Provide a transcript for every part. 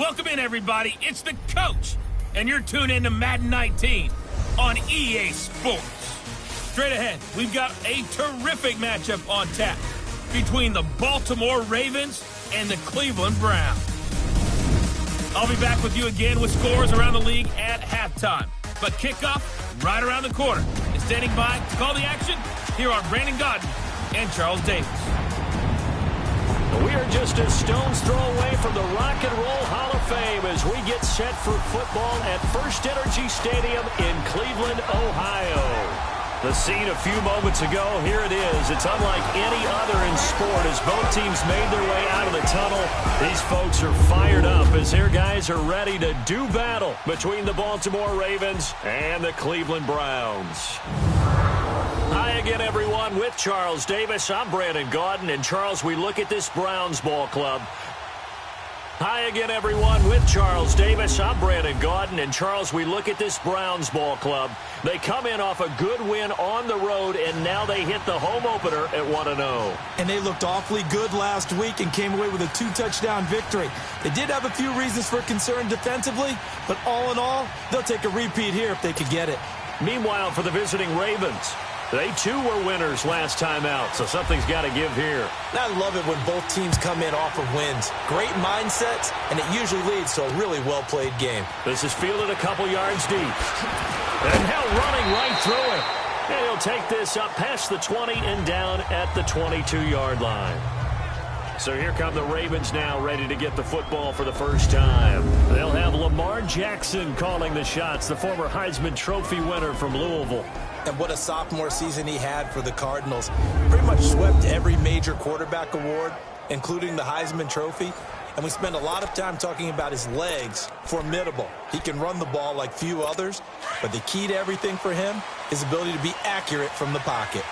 Welcome in, everybody. It's the coach, and you're tuned in to Madden 19 on EA Sports. Straight ahead, we've got a terrific matchup on tap between the Baltimore Ravens and the Cleveland Browns. I'll be back with you again with scores around the league at halftime. But kickoff right around the corner. And standing by to call the action, here are Brandon Godden and Charles Davis. We are just a stone's throw away from the Rock and Roll Hall of Fame as we get set for football at First Energy Stadium in Cleveland, Ohio. The scene a few moments ago, here it is. It's unlike any other in sport as both teams made their way out of the tunnel. These folks are fired up as their guys are ready to do battle between the Baltimore Ravens and the Cleveland Browns. Hi again, everyone. With Charles Davis, I'm Brandon Gaudin. And Charles, we look at this Browns ball club. Hi again, everyone. With Charles Davis, I'm Brandon Gaudin. And Charles, we look at this Browns ball club. They come in off a good win on the road, and now they hit the home opener at 1-0. And they looked awfully good last week and came away with a 2-touchdown victory. They did have a few reasons for concern defensively, but all in all, they'll take a repeat here if they could get it. Meanwhile, for the visiting Ravens, they too were winners last time out, so something's got to give here. And I love it when both teams come in off of wins. Great mindsets, and it usually leads to a really well-played game. This is fielded a couple yards deep. And Hill running right through it. And he'll take this up past the 20 and down at the 22-yard line. So here come the Ravens now, ready to get the football for the first time. They'll have Lamar Jackson calling the shots, the former Heisman Trophy winner from Louisville. And what a sophomore season he had for the Cardinals. Pretty much swept every major quarterback award, including the Heisman Trophy. And we spend a lot of time talking about his legs. Formidable. He can run the ball like few others, but the key to everything for him is ability to be accurate from the pocket.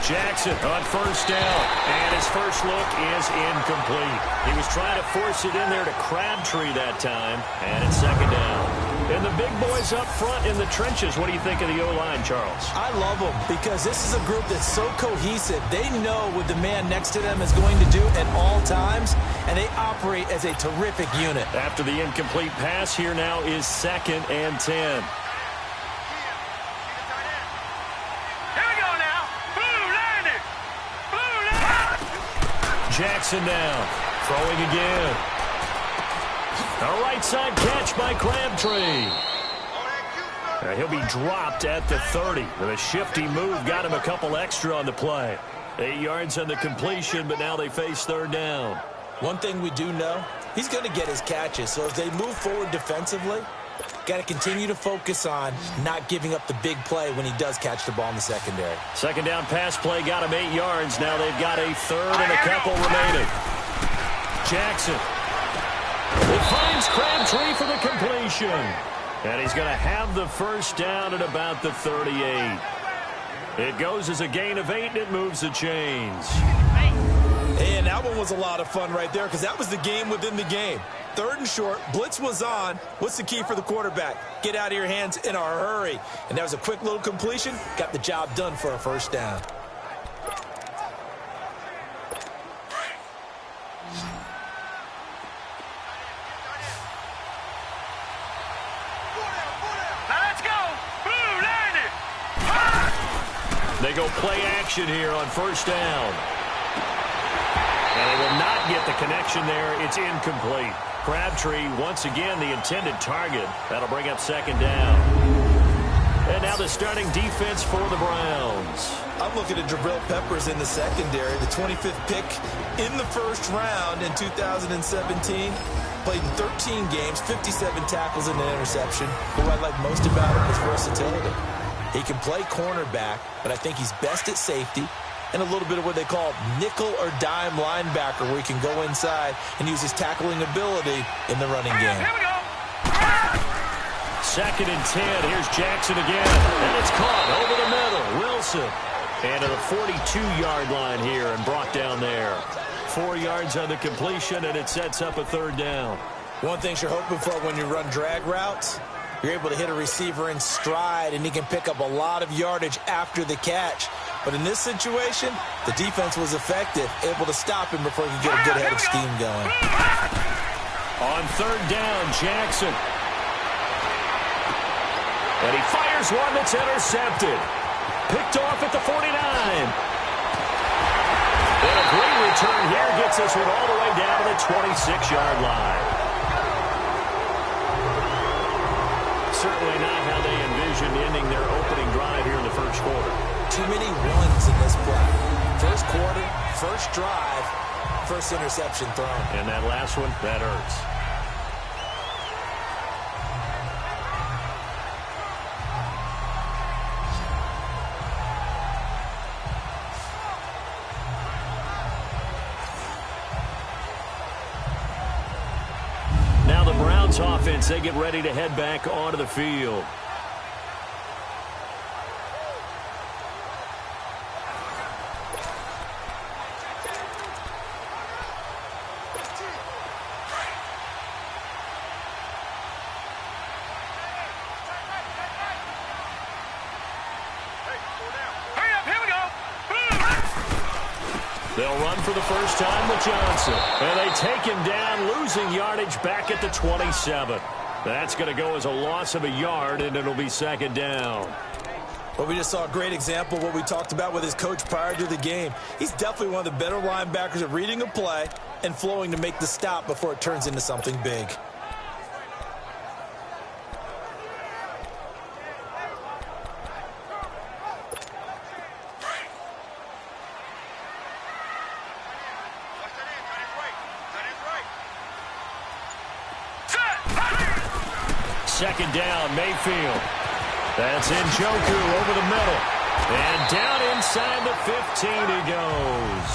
Jackson on first down, and his first look is incomplete. He was trying to force it in there to Crabtree that time, and it's second down. And the big boys up front in the trenches. What do you think of the O-line, Charles? I love them because this is a group that's so cohesive. They know what the man next to them is going to do at all times, and they operate as a terrific unit. After the incomplete pass, here now is 2nd and 10. Jackson now, throwing again. A right side catch by Crabtree. He'll be dropped at the 30. With a shifty move, got him a couple extra on the play. 8 yards on the completion, but now they face third down. One thing we do know, he's going to get his catches. So as they move forward defensively, got to continue to focus on not giving up the big play when he does catch the ball in the secondary. Second down pass play got him 8 yards. Now they've got a third and a couple remaining. Jackson. He finds Crabtree for the completion. And he's going to have the first down at about the 38. It goes as a gain of 8, and it moves the chains. And that one was a lot of fun right there because that was the game within the game. 3rd and short, blitz was on. What's the key for the quarterback? Get out of your hands in a hurry. And that was a quick little completion. Got the job done for a first down. They go play action here on first down. And they will not get the connection there. It's incomplete. Crabtree, once again, the intended target. That'll bring up second down. And now the starting defense for the Browns. I'm looking at Jabril Peppers in the secondary, the 25th pick in the first round in 2017. Played in 13 games, 57 tackles and an interception. What I like most about him is versatility. He can play cornerback, but I think he's best at safety and a little bit of what they call nickel or dime linebacker, where he can go inside and use his tackling ability in the running game. Here we go. 2nd and 10. Here's Jackson again. And it's caught over the middle. Wilson. And to the 42-yard line here and brought down there. 4 yards on the completion, and it sets up a third down. One thing you're hoping for when you run drag routes, you're able to hit a receiver in stride, and he can pick up a lot of yardage after the catch. But in this situation, the defense was effective, able to stop him before he could get a good head of steam going. On third down, Jackson. And he fires one that's intercepted. Picked off at the 49. And a great return here gets this one all the way down to the 26-yard line. Certainly not how they envisioned ending their opening drive here in the first quarter. Too many runs in this play. First quarter, first drive, first interception thrown. And that last one, that hurts. Now the Browns offense, they get ready to head back onto the field. They'll run for the first time with Johnson. And they take him down, losing yardage back at the 27. That's going to go as a loss of a yard, and it'll be second down. Well, we just saw a great example of what we talked about with his coach prior to the game. He's definitely one of the better linebackers at reading a play and flowing to make the stop before it turns into something big. Second down, Mayfield. That's Njoku over the middle. And down inside the 15 he goes.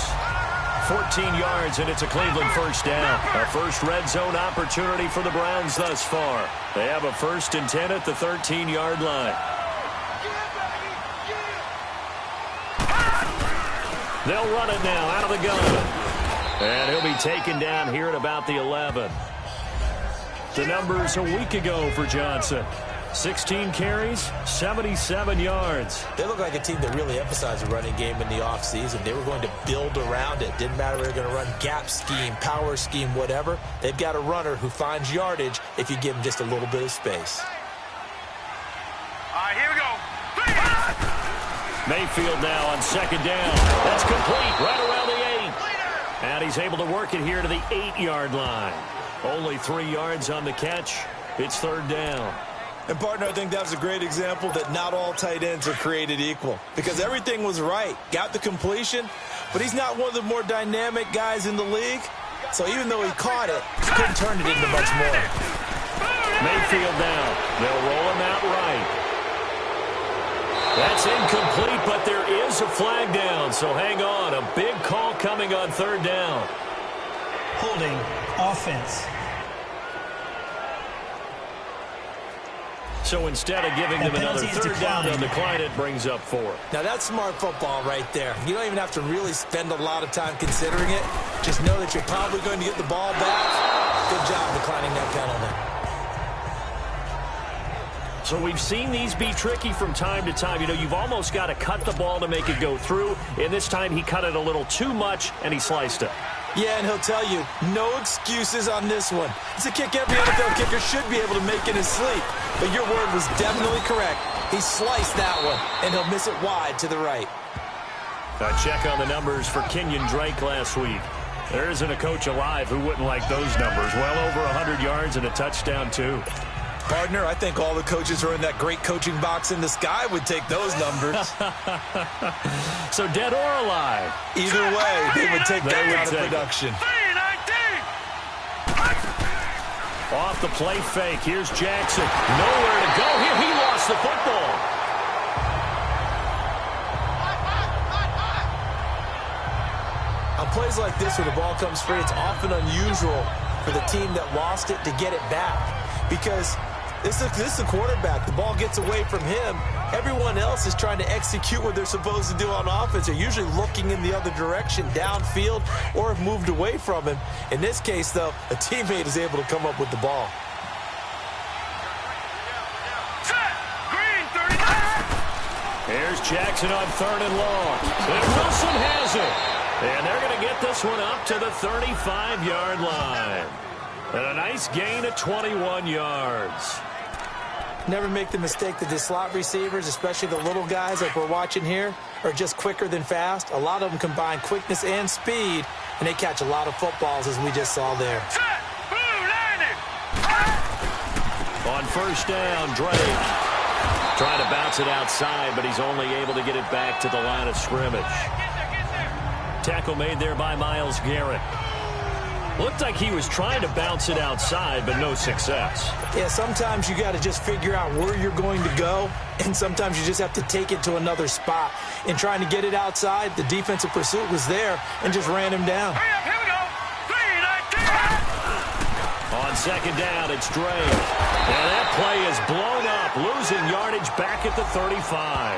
14 yards, and it's a Cleveland first down. A first red zone opportunity for the Browns thus far. They have a 1st and 10 at the 13-yard line. They'll run it now out of the gun. And he'll be taken down here at about the 11. The numbers a week ago for Johnson. 16 carries, 77 yards. They look like a team that really emphasized the running game in the offseason. They were going to build around it. Didn't matter if they were going to run gap scheme, power scheme, whatever. They've got a runner who finds yardage if you give him just a little bit of space. All right, here we go. Mayfield now on second down. That's complete right around the 8. And he's able to work it here to the 8-yard line. Only 3 yards on the catch. It's third down. And, partner, I think that was a great example that not all tight ends are created equal. Because everything was right. Got the completion, but he's not one of the more dynamic guys in the league. So even though he caught it, he couldn't turn it into much more. Mayfield now. They'll roll him out right. That's incomplete, but there is a flag down. So hang on. A big call coming on third down. Holding offense. So instead of giving them another third down, they'll decline it, brings up 4. Now that's smart football right there. You don't even have to really spend a lot of time considering it. Just know that you're probably going to get the ball back. Good job declining that penalty. So we've seen these be tricky from time to time. You know, you've almost got to cut the ball to make it go through. And this time he cut it a little too much, and he sliced it. Yeah, and he'll tell you, no excuses on this one. It's a kick every NFL kicker should be able to make in his sleep. But your word was definitely correct. He sliced that one, and he'll miss it wide to the right. A check on the numbers for Kenyon Drake last week. There isn't a coach alive who wouldn't like those numbers. Well over 100 yards and a touchdown, too. Partner, I think all the coaches who are in that great coaching box in the sky would take those numbers. So dead or alive? Either way, they would take that kind of production. Off the play fake. Here's Jackson. Nowhere to go here. He lost the football. On plays like this where the ball comes free, it's often unusual for the team that lost it to get it back. Because this is the quarterback. The ball gets away from him. Everyone else is trying to execute what they're supposed to do on offense. They're usually looking in the other direction, downfield, or have moved away from him. In this case, though, a teammate is able to come up with the ball. Here's Jackson on 3rd and long. And Wilson has it. And they're going to get this one up to the 35-yard line. And a nice gain of 21 yards. Never make the mistake that the slot receivers, especially the little guys like we're watching here, are just quicker than fast. A lot of them combine quickness and speed, and they catch a lot of footballs, as we just saw there. On 1st down, Drake trying to bounce it outside, but he's only able to get it back to the line of scrimmage. Tackle made there by Myles Garrett. Looked like he was trying to bounce it outside, but no success. Yeah, sometimes you got to just figure out where you're going to go, and sometimes you just have to take it to another spot. In trying to get it outside, the defensive pursuit was there and just ran him down. Here we go. 3, 19. On 2nd down, it's Drake. And that play is blown up, losing yardage back at the 35.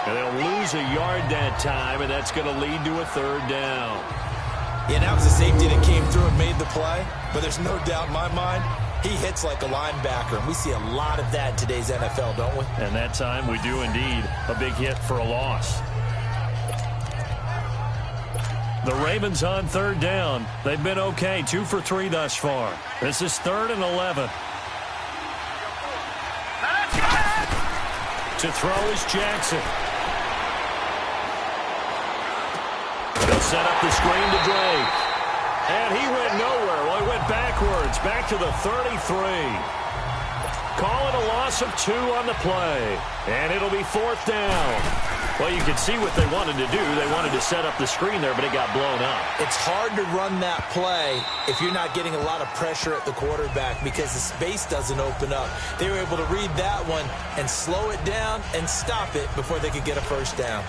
And they'll lose a yard that time, and that's going to lead to a 3rd down. Yeah, that was a safety that came through and made the play, but there's no doubt in my mind he hits like a linebacker, and we see a lot of that in today's NFL, don't we? And that time we do indeed. A big hit for a loss. The Ravens on 3rd down. They've been okay, 2 for 3 thus far. This is 3rd and 11. To throw is Jackson. They'll set up the screen to Drake. And he went nowhere. Well, he went backwards, back to the 33. Calling a loss of 2 on the play. And it'll be 4th down. Well, you can see what they wanted to do. They wanted to set up the screen there, but it got blown up. It's hard to run that play if you're not getting a lot of pressure at the quarterback because the space doesn't open up. They were able to read that one and slow it down and stop it before they could get a 1st down.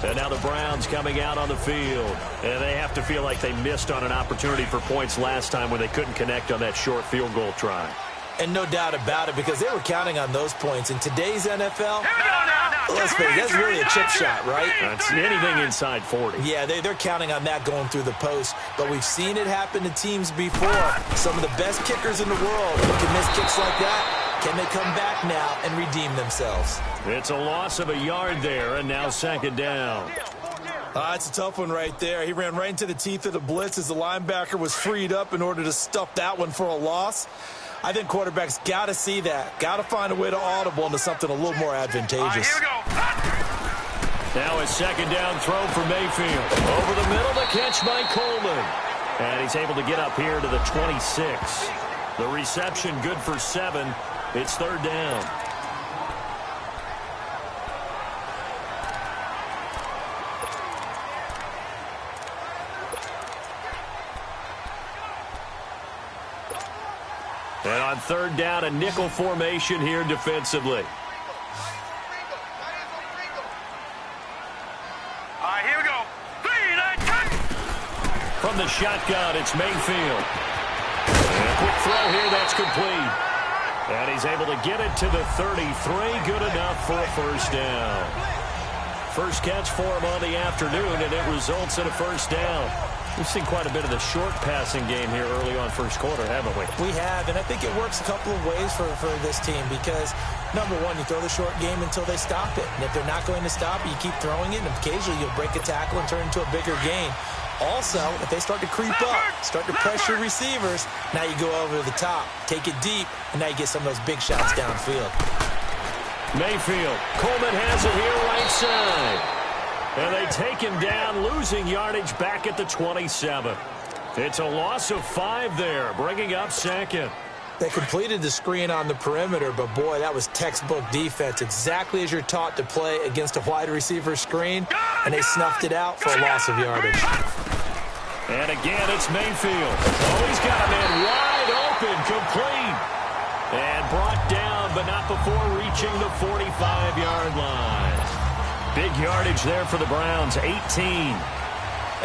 And now the Browns coming out on the field. And they have to feel like they missed on an opportunity for points last time when they couldn't connect on that short field goal try. And no doubt about it, because they were counting on those points. In today's NFL, let's face it, that's really a chip shot, right? That's anything inside 40. Yeah, they're counting on that going through the post. But we've seen it happen to teams before. Some of the best kickers in the world can miss kicks like that. Can they come back now and redeem themselves? It's a loss of a yard there, and now 2nd down. That's a tough one right there. He ran right into the teeth of the blitz as the linebacker was freed up in order to stuff that one for a loss. I think quarterbacks got to see that. Got to find a way to audible into something a little more advantageous. Here we go. Now a 2nd down throw for Mayfield. Over the middle, the catch by Coleman. And he's able to get up here to the 26. The reception good for 7. It's 3rd down. And on 3rd down, a nickel formation here defensively. Here we go. 3, 19. From the shotgun, it's Mayfield. And a quick throw here, that's complete. And he's able to get it to the 33. Good enough for a 1st down. First catch for him on the afternoon, and it results in a 1st down. We've seen quite a bit of the short passing game here early on 1st quarter, haven't we? We have, and I think it works a couple of ways for this team because, number one, you throw the short game until they stop it. And if they're not going to stop it, you keep throwing it, and occasionally you'll break a tackle and turn it into a bigger gain. Also, if they start to creep up, start to pressure receivers, now you go over the top, take it deep, and now you get some of those big shots downfield. Mayfield. Coleman has it here right side. And they take him down, losing yardage back at the 27. It's a loss of 5 there, bringing up 2nd. They completed the screen on the perimeter, but boy, that was textbook defense, exactly as you're taught to play against a wide receiver screen, and they snuffed it out for a loss of yardage. And again, it's Mayfield. Oh, he's got a man wide open, complete. And brought down, but not before reaching the 45-yard line. Big yardage there for the Browns, 18.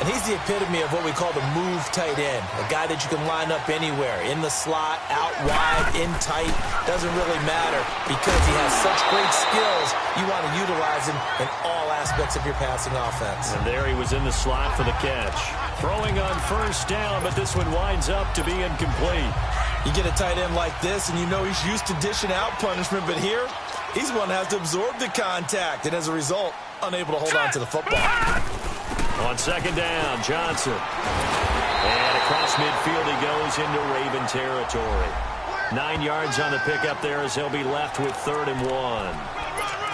And he's the epitome of what we call the move tight end, a guy that you can line up anywhere, in the slot, out wide, in tight, doesn't really matter because he has such great skills. You want to utilize him in all aspects of your passing offense. And there he was in the slot for the catch. Throwing on 1st down, but this one winds up to be incomplete. You get a tight end like this, and you know he's used to dishing out punishment, but here, he's one that has to absorb the contact, and as a result, unable to hold on to the football. On second down, Johnson. And across midfield he goes into Raven territory. 9 yards on the pickup there as he'll be left with 3rd and 1.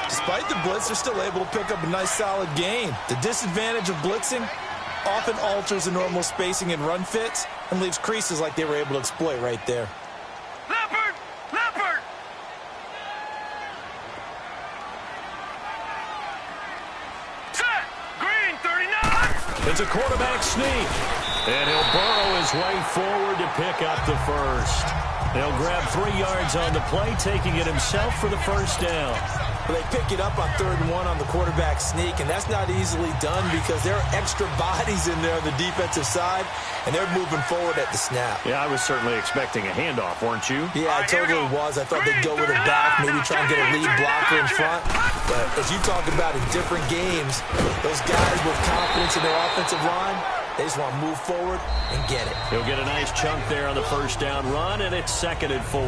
Despite the blitz, they're still able to pick up a nice, solid gain. The disadvantage of blitzing often alters the normal spacing and run fits and leaves creases like they were able to exploit right there. Leopard! Leopard! Set! Green 39! It's a quarterback sneak. And he'll burrow his way forward to pick up the first. He'll grab 3 yards on the play, taking it himself for the first down. Well, they pick it up on 3rd and 1 on the quarterback sneak, and that's not easily done because there are extra bodies in there on the defensive side, and they're moving forward at the snap. Yeah, I was certainly expecting a handoff, weren't you? Yeah, I totally was. I thought they'd go with it back, maybe try and get a lead blocker in front. But as you talk about in different games, those guys with confidence in their offensive line, they just want to move forward and get it. He'll get a nice chunk there on the first down run, and it's 2nd and 4.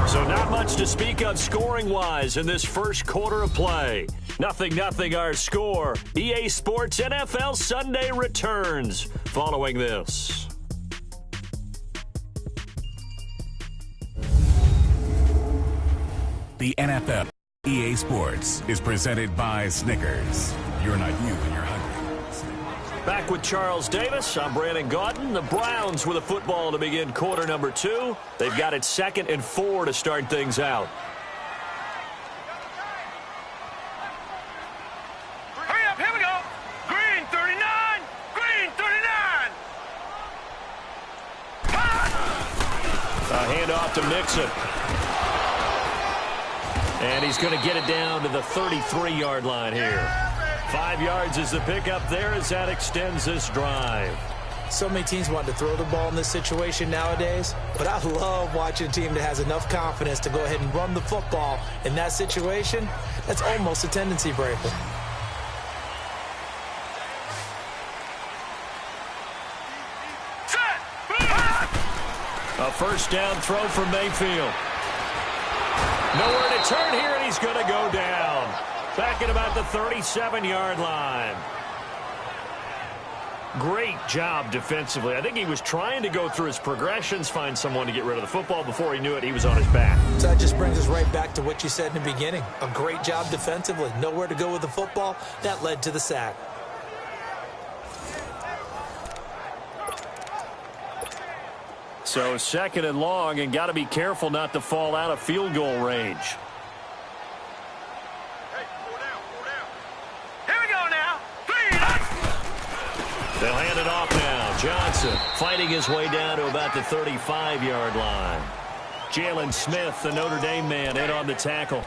So not much to speak of scoring-wise in this first quarter of play. 0-0 our score. EA Sports NFL Sunday returns following this. The NFL EA Sports is presented by Snickers. You're not you when you're hungry. Back with Charles Davis. I'm Brandon Gaudin. The Browns with a football to begin quarter number 2. They've got it 2nd and 4 to start things out. Hurry up, here we go! Green 39! Green 39! A handoff to Mixon. And he's going to get it down to the 33-yard line here. 5 yards is the pickup there as that extends this drive. So many teams want to throw the ball in this situation nowadays, but I love watching a team that has enough confidence to go ahead and run the football in that situation. That's almost a tendency breaker. A first down throw for Mayfield. Nowhere to turn here, and he's going to go down. Back at about the 37-yard line. Great job defensively. I think he was trying to go through his progressions, find someone to get rid of the football. Before he knew it, he was on his back. So that just brings us right back to what you said in the beginning. A great job defensively. Nowhere to go with the football. That led to the sack. So 2nd and long, and got to be careful not to fall out of field goal range. They'll hand it off now. Johnson fighting his way down to about the 35-yard line. Jalen Smith, the Notre Dame man, in on the tackle.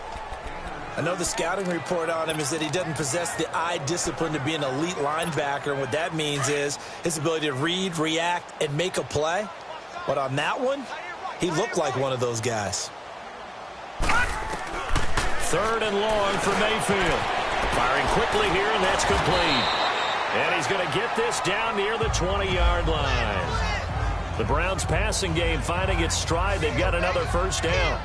I know the scouting report on him is that he doesn't possess the eye discipline to be an elite linebacker. And what that means is his ability to read, react, and make a play. But on that one, he looked like one of those guys. 3rd and long for Mayfield. Firing quickly here, and that's complete. And he's going to get this down near the 20-yard line. The Browns passing game finding its stride. They've got another first down.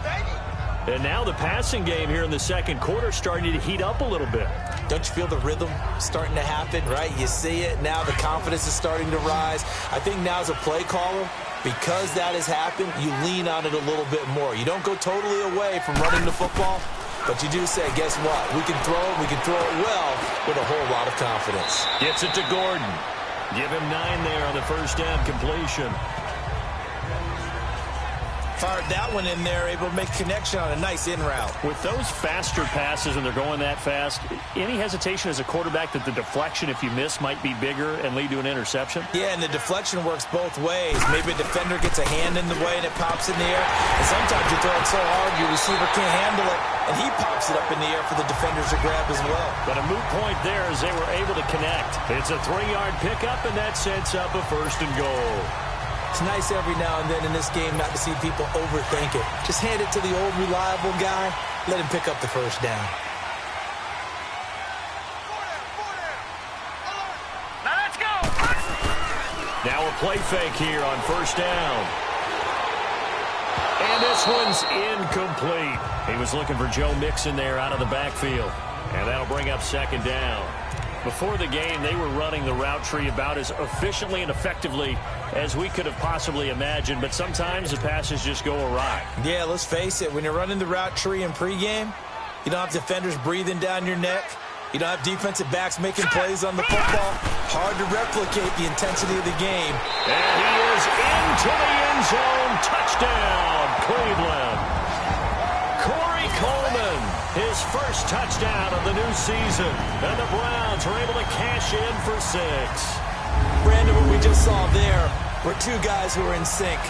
And now the passing game here in the second quarter starting to heat up a little bit. Don't you feel the rhythm starting to happen, right? You see it. Now the confidence is starting to rise. I think now as a play caller, because that has happened, you lean on it a little bit more. You don't go totally away from running the football, but you do say, guess what? We can throw it well with a whole lot of confidence. Gets it to Gordon. Give him 9 there on the first down completion. Fired that one in there, able to make connection on a nice in route. With those faster passes and they're going that fast, any hesitation as a quarterback that the deflection, if you miss, might be bigger and lead to an interception? Yeah, and the deflection works both ways. Maybe a defender gets a hand in the way and it pops in the air. And sometimes you throw it so hard your receiver can't handle it, and he pops it up in the air for the defenders to grab as well. But a moot point there as they were able to connect. It's a 3-yard pickup, and that sets up a 1st and goal. It's nice every now and then in this game not to see people overthink it. Just hand it to the old reliable guy. Let him pick up the first down. Now let's go! Now a play fake here on first down. And this one's incomplete. He was looking for Joe Mixon there out of the backfield. And that'll bring up second down. Before the game, they were running the route tree about as efficiently and effectively as we could have possibly imagined, but sometimes the passes just go awry. Yeah, let's face it. When you're running the route tree in pregame, you don't have defenders breathing down your neck. You don't have defensive backs making plays on the football. Hard to replicate the intensity of the game. And he is into the end zone. Touchdown, Cleveland. Corey Coleman, his first touchdown of the new season. And the Browns are able to cash in for 6. Brandon, what we just saw there were two guys who were in sync.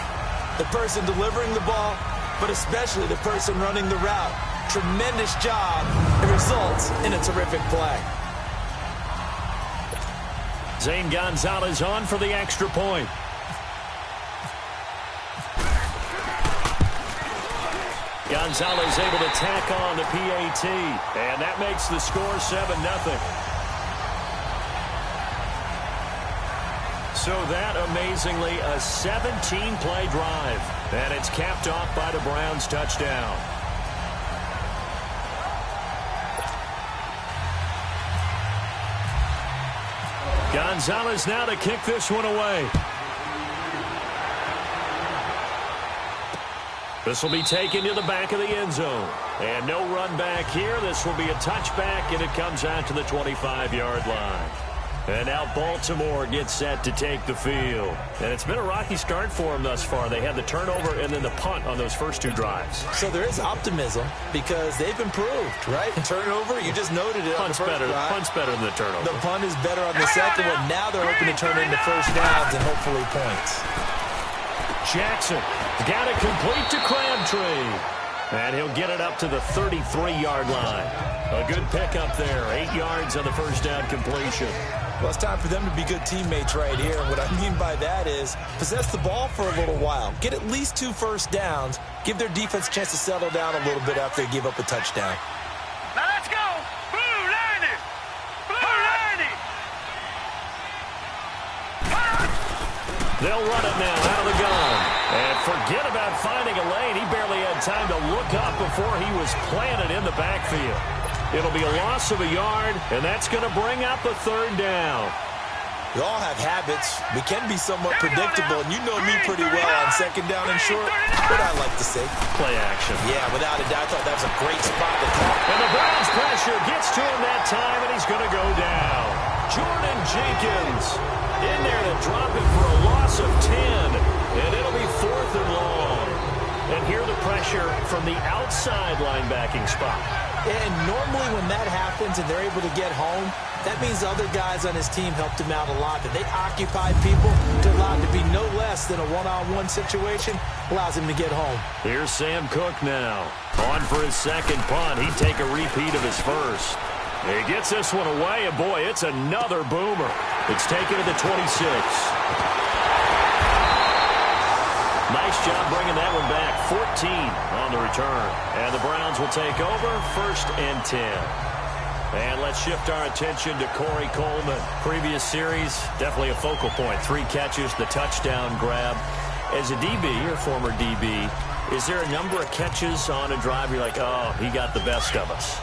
The person delivering the ball, but especially the person running the route. Tremendous job. It results in a terrific play. Zane Gonzalez on for the extra point. Gonzalez able to tack on the PAT, and that makes the score 7-0. So that, amazingly, a 17-play drive, and it's capped off by the Browns' touchdown. Gonzalez now to kick this one away. This will be taken to the back of the end zone. And no run back here. This will be a touchback, and it comes out to the 25-yard line. And now Baltimore gets set to take the field. And it's been a rocky start for them thus far. They had the turnover and then the punt on those first 2 drives. So there is optimism because they've improved, right? Turnover, you just noted it on the first drive. Punt's better than the turnover. The punt is better on the second one. Now they're hoping to turn into first downs and hopefully points. Jackson got it complete to Crabtree. And he'll get it up to the 33-yard line. A good pickup there. 8 yards on the first down completion. Well, it's time for them to be good teammates right here. And what I mean by that is possess the ball for a little while. Get at least 2 first downs. Give their defense a chance to settle down a little bit after they give up a touchdown. Now let's go. Blue 90. Blue 90. They'll run it now out of the gun. And forget about finding a lane. He barely had time to look up before he was planted in the backfield. It'll be a loss of a yard, and that's going to bring up a 3rd down. We all have habits. We can be somewhat predictable, and you know me pretty well on second down and short. What I like to say. Play action. Yeah, without a doubt. I thought that was a great spot to call. And the Browns pressure gets to him that time, and he's going to go down. Jordan Jenkins in there to drop it for a loss of 10, and it'll be 4th and long. And here the pressure from the outside linebacking spot. And normally when that happens and they're able to get home, that means other guys on his team helped him out a lot. That they occupied people to allow it to be no less than a one-on-one situation allows him to get home. Here's Sam Cook now. On for his second punt. He'd take a repeat of his first. He gets this one away, and boy, it's another boomer. It's taken to the 26. Nice job bringing that one back. 14 on the return. And the Browns will take over 1st and 10. And let's shift our attention to Corey Coleman. Previous series, definitely a focal point. 3 catches, the touchdown grab. As a DB, or former DB, is there a number of catches on a drive you're like, oh, he got the best of us?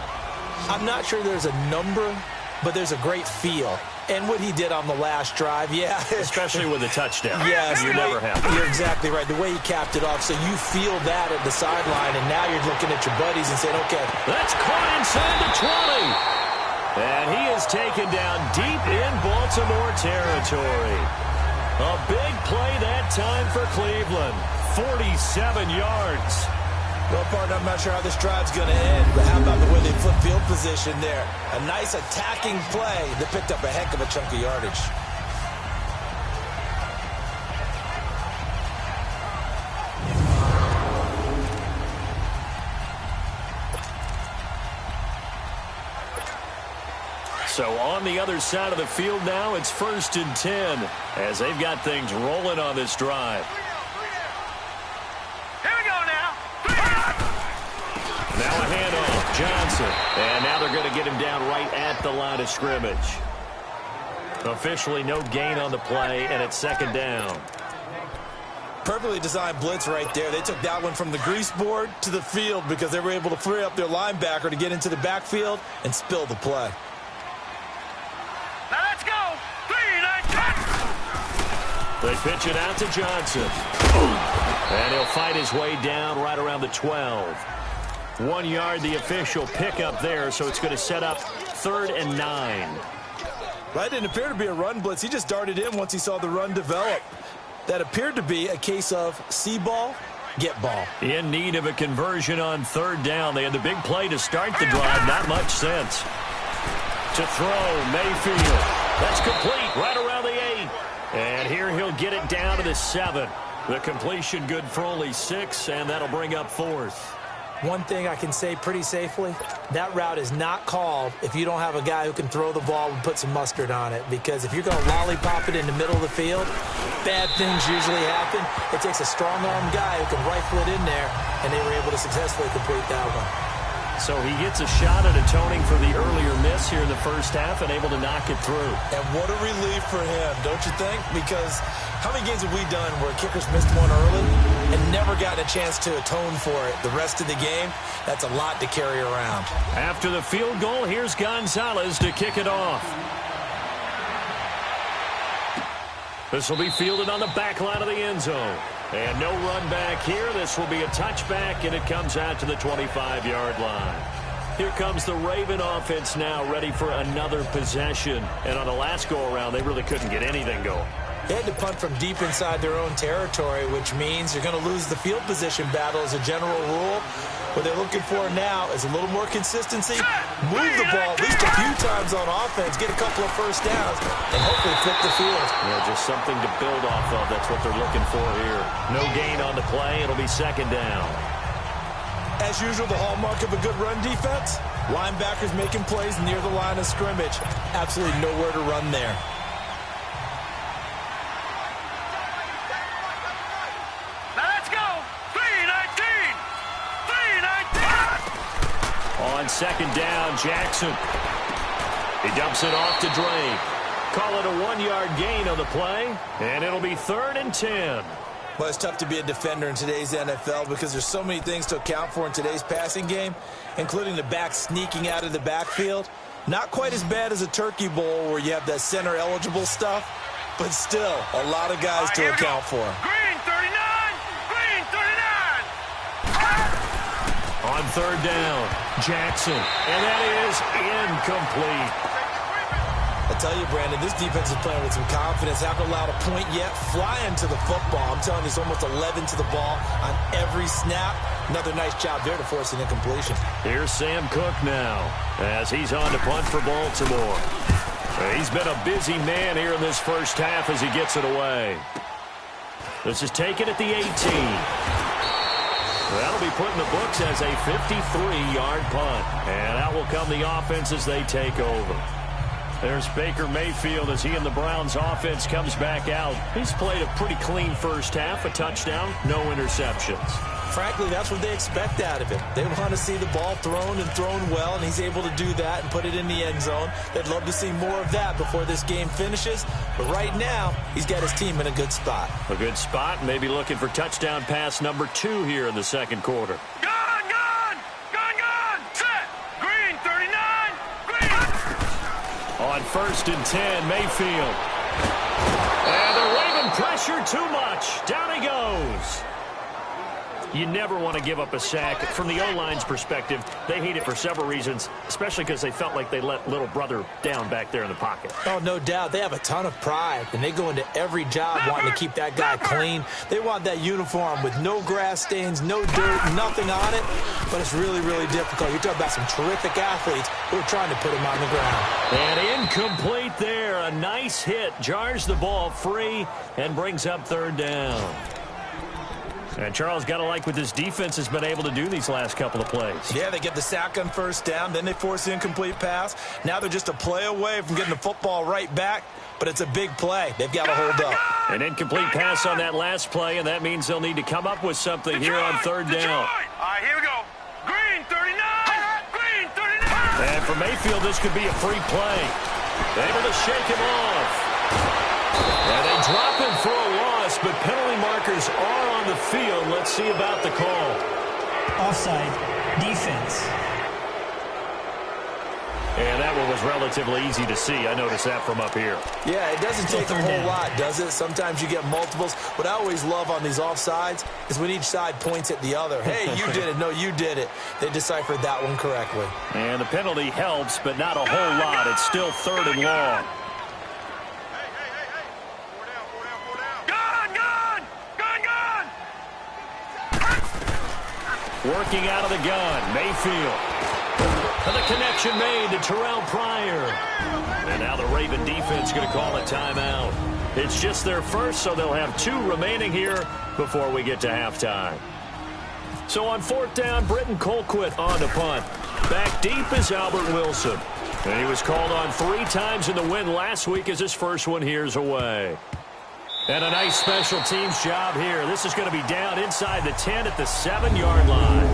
I'm not sure there's a number, but there's a great feel. And what he did on the last drive, yeah. Especially with a touchdown. Yes. You're never happy. You're exactly right. The way he capped it off, so you feel that at the sideline, and now you're looking at your buddies and saying, okay. That's caught inside the 20. And he is taken down deep in Baltimore territory. A big play that time for Cleveland. 47 yards. Well, partner, I'm not sure how this drive's going to end, but how about the way they flip field position there? A nice attacking play that picked up a heck of a chunk of yardage. So on the other side of the field now, it's 1st and 10 as they've got things rolling on this drive. Now a handoff, Johnson. And now they're going to get him down right at the line of scrimmage. Officially no gain on the play, and it's second down. Perfectly designed blitz right there. They took that one from the grease board to the field because they were able to free up their linebacker to get into the backfield and spill the play. Now let's go. 3, 9, 10. They pitch it out to Johnson. And he'll fight his way down right around the 12. 1 yard, the official pickup there, so it's going to set up 3rd and 9. Right, didn't appear to be a run blitz. He just darted in once he saw the run develop. That appeared to be a case of see ball, get ball. In need of a conversion on 3rd down. They had the big play to start the drive. Not much sense. To throw, Mayfield. That's complete right around the 8. And here he'll get it down to the 7. The completion good for only 6, and that'll bring up 4th. One thing I can say pretty safely, that route is not called if you don't have a guy who can throw the ball and put some mustard on it. Because if you're going to lollipop it in the middle of the field, bad things usually happen. It takes a strong-armed guy who can rifle it in there, and they were able to successfully complete that one. So he gets a shot at atoning for the earlier miss here in the first half and able to knock it through. And what a relief for him, don't you think? Because how many games have we done where kickers missed one early and never gotten a chance to atone for it the rest of the game? That's a lot to carry around. After the field goal, here's Gonzalez to kick it off. This will be fielded on the back line of the end zone. And no run back here. This will be a touchback, and it comes out to the 25-yard line. Here comes the Raven offense now, ready for another possession. And on the last go-around, they really couldn't get anything going. They had to punt from deep inside their own territory, which means you're going to lose the field position battle as a general rule. What they're looking for now is a little more consistency, move the ball at least a few times on offense, get a couple of first downs, and hopefully flip the field. Yeah, just something to build off of. That's what they're looking for here. No gain on the play. It'll be second down. As usual, the hallmark of a good run defense, linebackers making plays near the line of scrimmage. Absolutely nowhere to run there. On second down, Jackson. He dumps it off to Drake. Call it a 1-yard gain on the play, and it'll be 3rd and 10. Well, it's tough to be a defender in today's NFL because there's so many things to account for in today's passing game, including the back sneaking out of the backfield. Not quite as bad as a turkey bowl where you have that center-eligible stuff, but still a lot of guys to account for. Green 39! Green 39! On 3rd down, Jackson. And that is incomplete. I tell you, Brandon, this defense is playing with some confidence. Haven't allowed a point yet. Flying to the football. I'm telling you, it's almost 11 to the ball on every snap. Another nice job there to force an incompletion. Here's Sam Cook now as he's on to punt for Baltimore. He's been a busy man here in this first half as he gets it away. This is taken at the 18. That'll be put in the books as a 53-yard punt. And out will come the offense as they take over. There's Baker Mayfield as he and the Browns offense comes back out. He's played a pretty clean first half, a touchdown, no interceptions. Frankly, that's what they expect out of him. They want to see the ball thrown and thrown well, and he's able to do that and put it in the end zone. They'd love to see more of that before this game finishes. But right now, he's got his team in a good spot. A good spot, maybe looking for touchdown pass number 2 here in the second quarter. Gone, gone! Gone, gone! Set! Green 39! Green! On 1st and 10, Mayfield. And the Raven pressure too much. Down he goes. You never want to give up a sack. From the O-line's perspective, they hate it for several reasons, especially because they felt like they let little brother down back there in the pocket. Oh, no doubt. They have a ton of pride, and they go into every job wanting to keep that guy clean. They want that uniform with no grass stains, no dirt, nothing on it, but it's really, really difficult. You're talking about some terrific athletes who are trying to put him on the ground. And incomplete there. A nice hit. Jars the ball free and brings up 3rd down. And Charles, got to like what this defense has been able to do these last couple of plays. Yeah, they get the sack on 1st down, then they force the incomplete pass. Now they're just a play away from getting the football right back, but it's a big play. They've got to hold up. An incomplete pass on that last play, and that means they'll need to come up with something here on 3rd down. All right, here we go. Green 39! Green 39! And for Mayfield, this could be a free play. Able to shake him off. And they drop him for a loss, but penalty markers are on the field. Let's see about the call. Offside. Defense. And that one was relatively easy to see. I noticed that from up here. Yeah, it doesn't take a whole lot, does it? Sometimes you get multiples. What I always love on these offsides is when each side points at the other. Hey, you did it. No, you did it. They deciphered that one correctly. And the penalty helps, but not a whole lot. It's still 3rd and long. Working out of the gun, Mayfield. And the connection made to Terrell Pryor. And now the Raven defense going to call a timeout. It's just their first, so they'll have 2 remaining here before we get to halftime. So on 4th down, Britton Colquitt on to punt. Back deep is Albert Wilson. And he was called on 3 times in the win last week as his first one here's away. And a nice special teams job here. This is going to be down inside the 10 at the 7-yard line.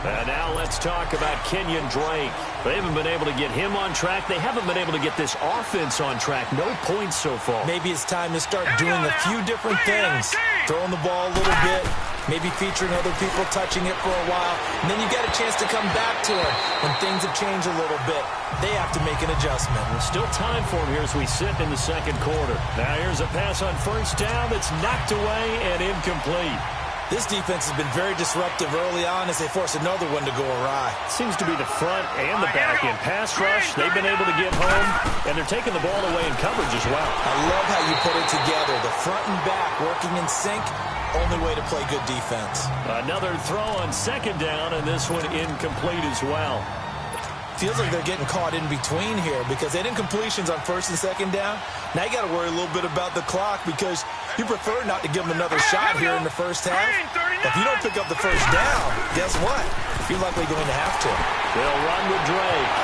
And now let's talk about Kenyon Drake. They haven't been able to get him on track. They haven't been able to get this offense on track. No points so far. Maybe it's time to start doing a few different things. Throwing the ball a little bit, maybe featuring other people touching it for a while, and then you get a chance to come back to it when things have changed a little bit. They have to make an adjustment. There's still time for him here as we sit in the 2nd quarter. Now here's a pass on 1st down that's knocked away and incomplete. This defense has been very disruptive early on as they force another one to go awry. Seems to be the front and the back end. Pass rush, they've been able to get home, and they're taking the ball away in coverage as well. I love how you put it together. The front and back working in sync, only way to play good defense. Another throw on 2nd down, and this one incomplete as well. Feels like they're getting caught in between here because they did incompletions on 1st and 2nd down. Now you got to worry a little bit about the clock because you prefer not to give them another shot here in the first half. If you don't pick up the 1st down, guess what? You're likely going to have to. They'll run with Drake.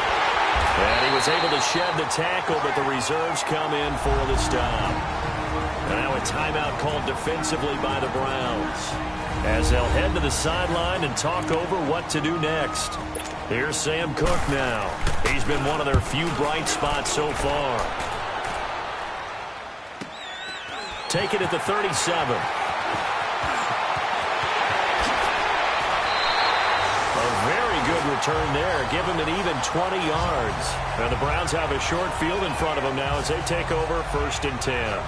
And he was able to shed the tackle, but the reserves come in for the stop. Now a timeout called defensively by the Browns as they'll head to the sideline and talk over what to do next. Here's Sam Cook now. He's been one of their few bright spots so far. Take it at the 37. A very good return there. Give him an even 20 yards. Now the Browns have a short field in front of them now as they take over 1st and 10.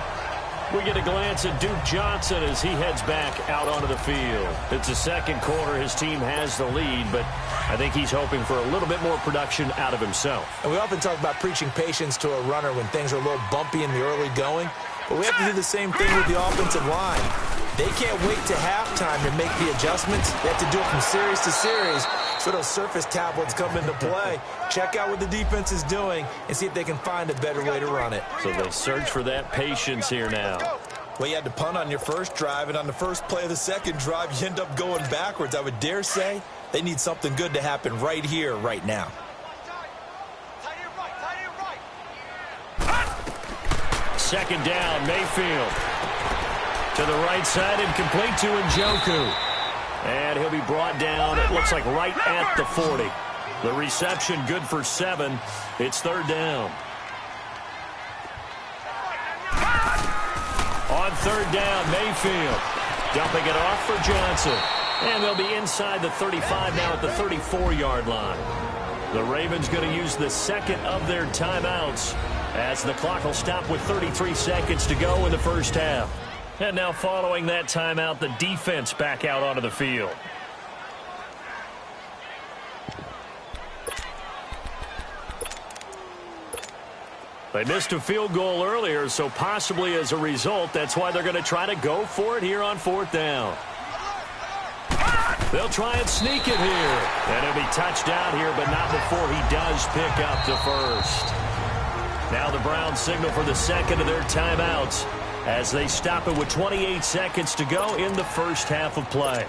We get a glance at Duke Johnson as he heads back out onto the field. It's the 2nd quarter. His team has the lead, but I think he's hoping for a little bit more production out of himself. And we often talk about preaching patience to a runner when things are a little bumpy in the early going, but we have to do the same thing with the offensive line. They can't wait to halftime to make the adjustments. They have to do it from series to series so those surface tablets come into play. Check out what the defense is doing and see if they can find a better way to run it. So they search for that patience here now. Well, you had to punt on your first drive, and on the first play of the second drive, you end up going backwards. I would dare say they need something good to happen right here, right now. 2nd down, Mayfield. To the right side and complete to Njoku. And he'll be brought down, it looks like right at the 40. The reception good for 7. It's 3rd down. On 3rd down, Mayfield. Dumping it off for Johnson. And they'll be inside the 35 now at the 34-yard line. The Ravens going to use the 2nd of their timeouts as the clock will stop with 33 seconds to go in the first half. And now following that timeout, the defense back out onto the field. They missed a field goal earlier, so possibly as a result, that's why they're going to try to go for it here on 4th down. They'll try and sneak it here. And he'll be touched out here, but not before he does pick up the 1st. Now the Browns signal for the 2nd of their timeouts as they stop it with 28 seconds to go in the first half of play.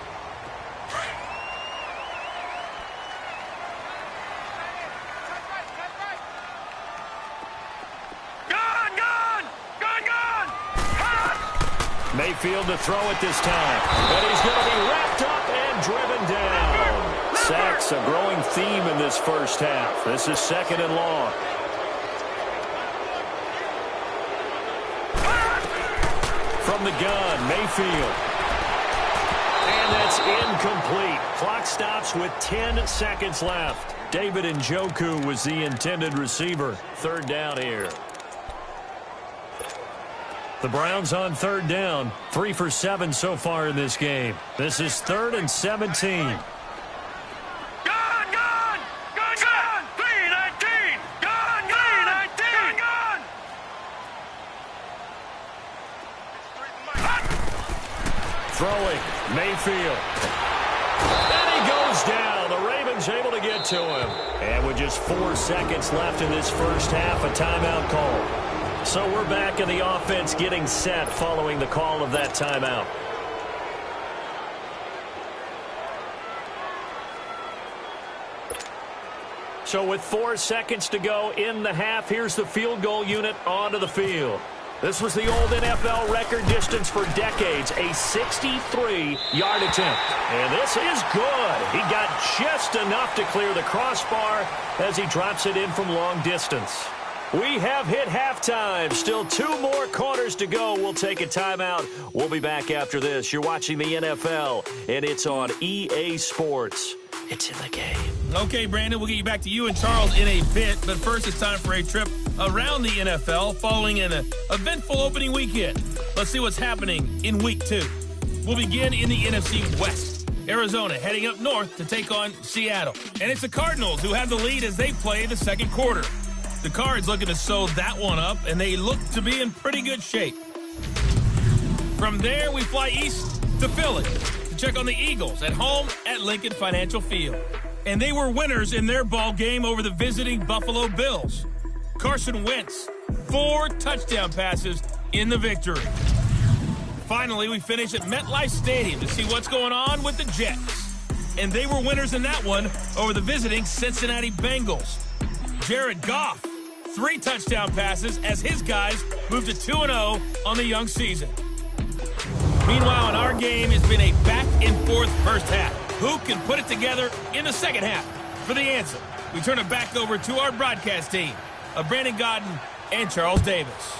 Mayfield to throw it this time. And he's going to be wrapped up and sacks, a growing theme in this first half. This is 2nd and long. From the gun, Mayfield. And that's incomplete. Clock stops with 10 seconds left. David Njoku was the intended receiver. 3rd down here. The Browns on 3rd down. 3 for 7 so far in this game. This is 3rd and 17. Throwing, Mayfield. And he goes down. The Ravens able to get to him. And with just 4 seconds left in this first half, a timeout call. So we're back in the offense getting set following the call of that timeout. So with 4 seconds to go in the half, here's the field goal unit onto the field. This was the old NFL record distance for decades, a 63-yard attempt. And this is good. He got just enough to clear the crossbar as he drops it in from long distance. We have hit halftime. Still 2 more quarters to go. We'll take a timeout. We'll be back after this. You're watching the NFL, and it's on EA Sports. It's in the game. Okay, Brandon, we'll get you back to you and Charles in a bit. But first, it's time for a trip around the NFL following an eventful opening weekend. Let's see what's happening in Week 2. We'll begin in the NFC West. Arizona heading up north to take on Seattle. And it's the Cardinals who have the lead as they play the second quarter. The Cards looking to sew that one up, and they look to be in pretty good shape. From there, we fly east to Philly to check on the Eagles at home at Lincoln Financial Field. And they were winners in their ball game over the visiting Buffalo Bills. Carson Wentz, 4 touchdown passes in the victory. Finally, we finish at MetLife Stadium to see what's going on with the Jets. And they were winners in that one over the visiting Cincinnati Bengals. Jared Goff, 3 touchdown passes as his guys move to 2-0 on the young season. Meanwhile, in our game, it's been a back-and-forth first half. Who can put it together in the second half? For the answer, we turn it back over to our broadcast team of Brandon Godden and Charles Davis.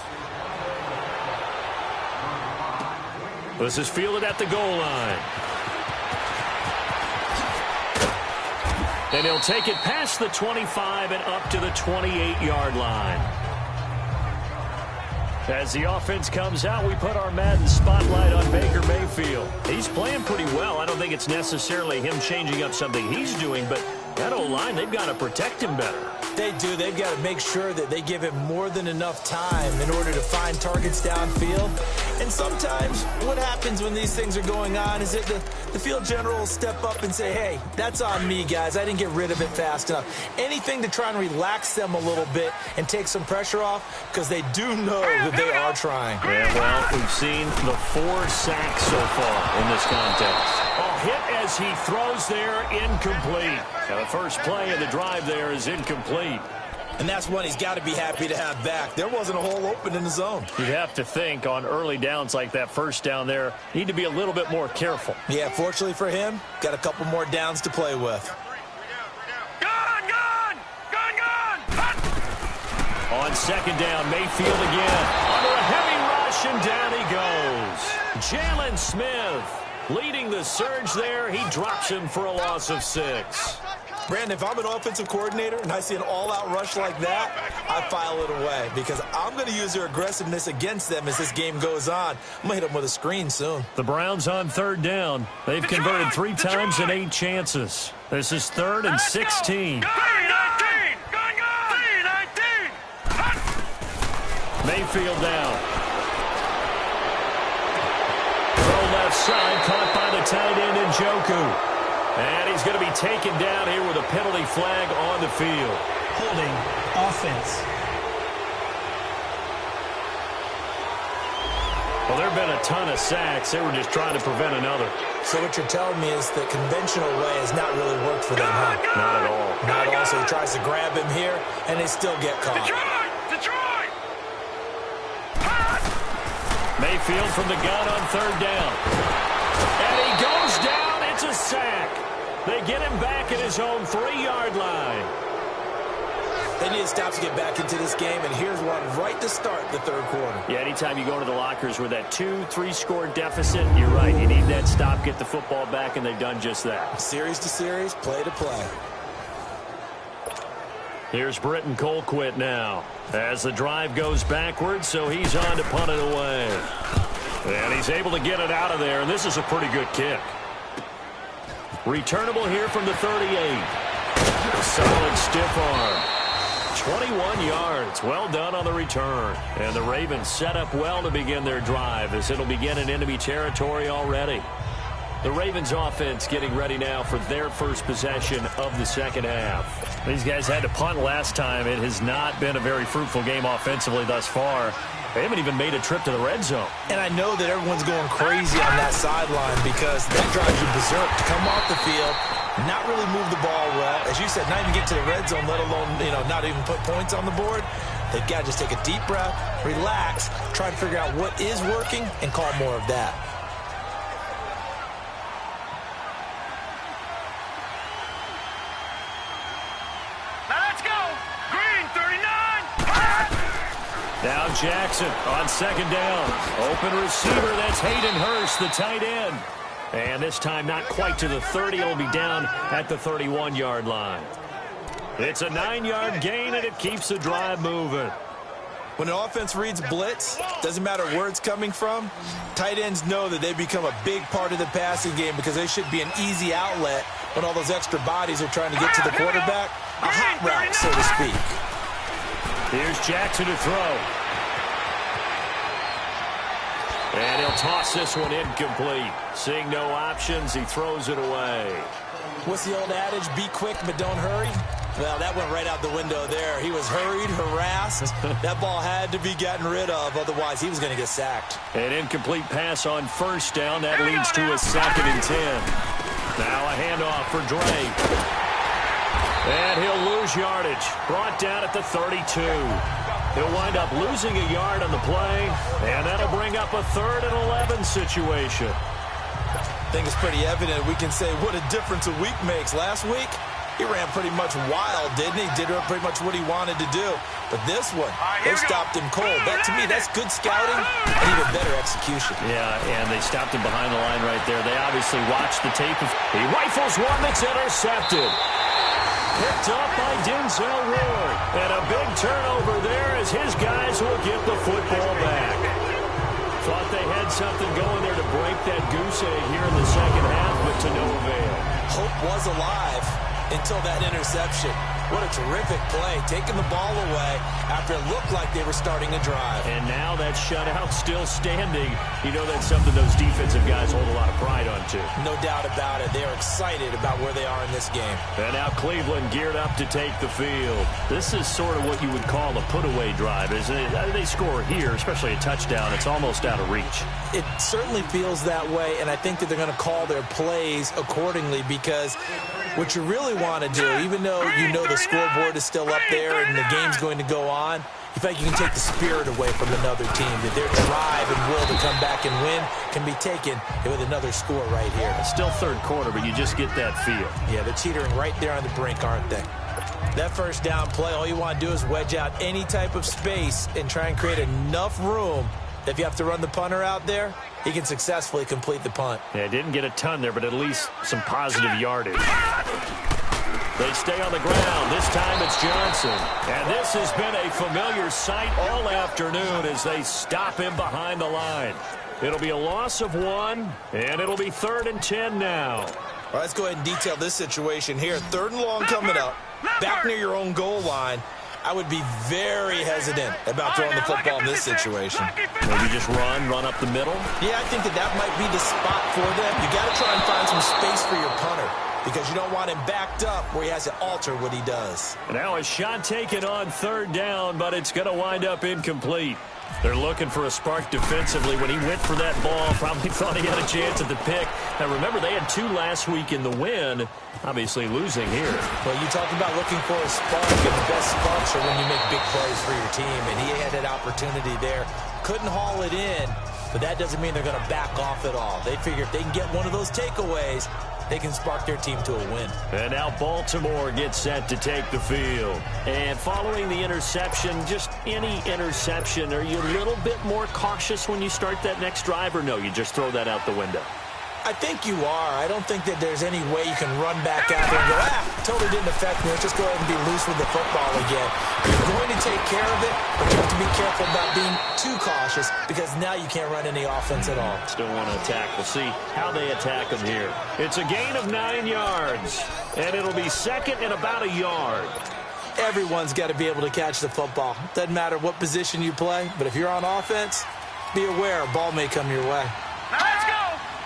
This is fielded at the goal line. And he'll take it past the 25 and up to the 28-yard line. As the offense comes out, we put our Madden spotlight on Baker Mayfield. He's playing pretty well. I don't think it's necessarily him changing up something he's doing, but that O-line, they've got to protect him better. They do. They've got to make sure that they give him more than enough time in order to find targets downfield. And sometimes what happens when these things are going on is that the field general will step up and say, hey, that's on me, guys. I didn't get rid of it fast enough. Anything to try and relax them a little bit and take some pressure off, because they do know that they are trying. Yeah, well, we've seen the 4 sacks so far in this contest. A hit as he throws there, incomplete. Now the first play of the drive there is incomplete. And that's one he's got to be happy to have back. There wasn't a hole open in the zone. You'd have to think on early downs like that first down there, need to be a little bit more careful. Yeah, fortunately for him, got a couple more downs to play with. On second down, Mayfield again. Under a heavy rush, and down he goes. Jalen Smith leading the surge there. He drops him for a loss of 6. Brandon, if I'm an offensive coordinator and I see an all-out rush like that, I file it away, because I'm going to use their aggressiveness against them as this game goes on. I'm going to hit them with a screen soon. The Browns on third down. They've converted 3 times in 8 chances. This is 3rd and 16. Mayfield down. Throw left side, caught by the tight end Njoku. And he's going to be taken down here with a penalty flag on the field. Holding offense. Well, there have been a ton of sacks. They were just trying to prevent another. So what you're telling me is the conventional way has not really worked for them, huh? Not at all. Not at all. So he tries to grab him here, and they still get caught. Detroit! Mayfield from the gun on 3rd down. And he goes down. It's a sack. They get him back at his own 3-yard line. They need to stop to get back into this game, and here's one right to start the third quarter. Yeah, anytime you go to the lockers with that 2-3 score deficit, you're right. You need that stop, get the football back, and they've done just that. Series to series, play to play. Here's Britton Colquitt now as the drive goes backwards, so he's on to punt it away. And he's able to get it out of there, and this is a pretty good kick. Returnable here from the 38. A solid stiff arm. 21 yards. Well done on the return. And the Ravens set up well to begin their drive as it'll begin in enemy territory already. The Ravens offense getting ready now for their first possession of the second half. These guys had to punt last time. It has not been a very fruitful game offensively thus far. They haven't even made a trip to the red zone. And I know that everyone's going crazy on that sideline because that drives you berserk to come off the field, not really move the ball well. As you said, not even get to the red zone, let alone, not even put points on the board. They've got to just take a deep breath, relax, try to figure out what is working, and call more of that. Now Jackson on second down. Open receiver, that's Hayden Hurst, the tight end. And this time not quite to the 30. It'll be down at the 31-yard line. It's a 9-yard gain, and it keeps the drive moving. When an offense reads blitz, doesn't matter where it's coming from, tight ends know that they become a big part of the passing game because they should be an easy outlet when all those extra bodies are trying to get to the quarterback. A hot route, so to speak. Here's Jackson to throw. And he'll toss this one incomplete. Seeing no options, he throws it away. What's the old adage? Be quick, but don't hurry. Well, that went right out the window there. He was hurried, harassed. That ball had to be gotten rid of, otherwise he was going to get sacked. An incomplete pass on first down. That leads to a 2nd and 10. Now a handoff for Drake. And he'll lose yardage. Brought down at the 32. He'll wind up losing a yard on the play, and that'll bring up a 3rd and 11 situation. I think it's pretty evident. We can say what a difference a week makes. Last week, he ran pretty much wild, didn't he? Did pretty much what he wanted to do. But this one, they stopped him cold. That, to me, that's good scouting and even better execution. Yeah, and they stopped him behind the line right there. They obviously watched the tape. He rifles one that's intercepted. Picked up by Denzel Ward. And a big turnover there as his guys will get the football back. Thought they had something going there to break that goose egg here in the second half, but to no avail. Hope was alive until that interception. What a terrific play, taking the ball away after it looked like they were starting to drive. And now that shutout still standing. You know that's something those defensive guys hold a lot of pride on, too. No doubt about it. They are excited about where they are in this game. And now Cleveland geared up to take the field. This is sort of what you would call a put-away drive, isn't it? They score here, especially a touchdown. It's almost out of reach. It certainly feels that way, and I think that they're going to call their plays accordingly because what you really want to do, even though you know the scoreboard is still up there and the game's going to go on, you think you can take the spirit away from another team, that their drive and will to come back and win can be taken with another score right here. It's still third quarter, but you just get that feel. Yeah, they're teetering right there on the brink, aren't they? That first down play, all you want to do is wedge out any type of space and try and create enough room that if you have to run the punter out there, he can successfully complete the punt. Yeah, didn't get a ton there, but at least some positive yardage. They stay on the ground. This time it's Johnson. And this has been a familiar sight all afternoon as they stop him behind the line. It'll be a loss of 1, and it'll be 3rd and 10 now. All right, let's go ahead and detail this situation here. 3rd and long coming up. Back near your own goal line. I would be very hesitant about throwing the football in this situation. Maybe just run up the middle? Yeah, I think that might be the spot for them. You got to try and find some space for your punter because you don't want him backed up where he has to alter what he does. Now a shot taken on 3rd down, but it's going to wind up incomplete. They're looking for a spark defensively. When he went for that ball, probably thought he had a chance at the pick. Now, remember, they had 2 last week in the win, obviously losing here. Well, you talk about looking for a spark, and the best sparks are when you make big plays for your team, and he had that opportunity there. Couldn't haul it in, but that doesn't mean they're going to back off at all. They figure if they can get one of those takeaways, they can spark their team to a win. And now Baltimore gets set to take the field. And following the interception, just any interception, are you a little bit more cautious when you start that next drive, or no, you just throw that out the window? I think you are. I don't think that there's any way you can run back out there and go, totally didn't affect me. Let's just go ahead and be loose with the football again. You're going to take care of it, but you have to be careful about being too cautious because now you can't run any offense at all. Still want to attack. We'll see how they attack them here. It's a gain of 9 yards, and it'll be second and about a yard. Everyone's got to be able to catch the football. Doesn't matter what position you play, but if you're on offense, be aware a ball may come your way. Now let's go.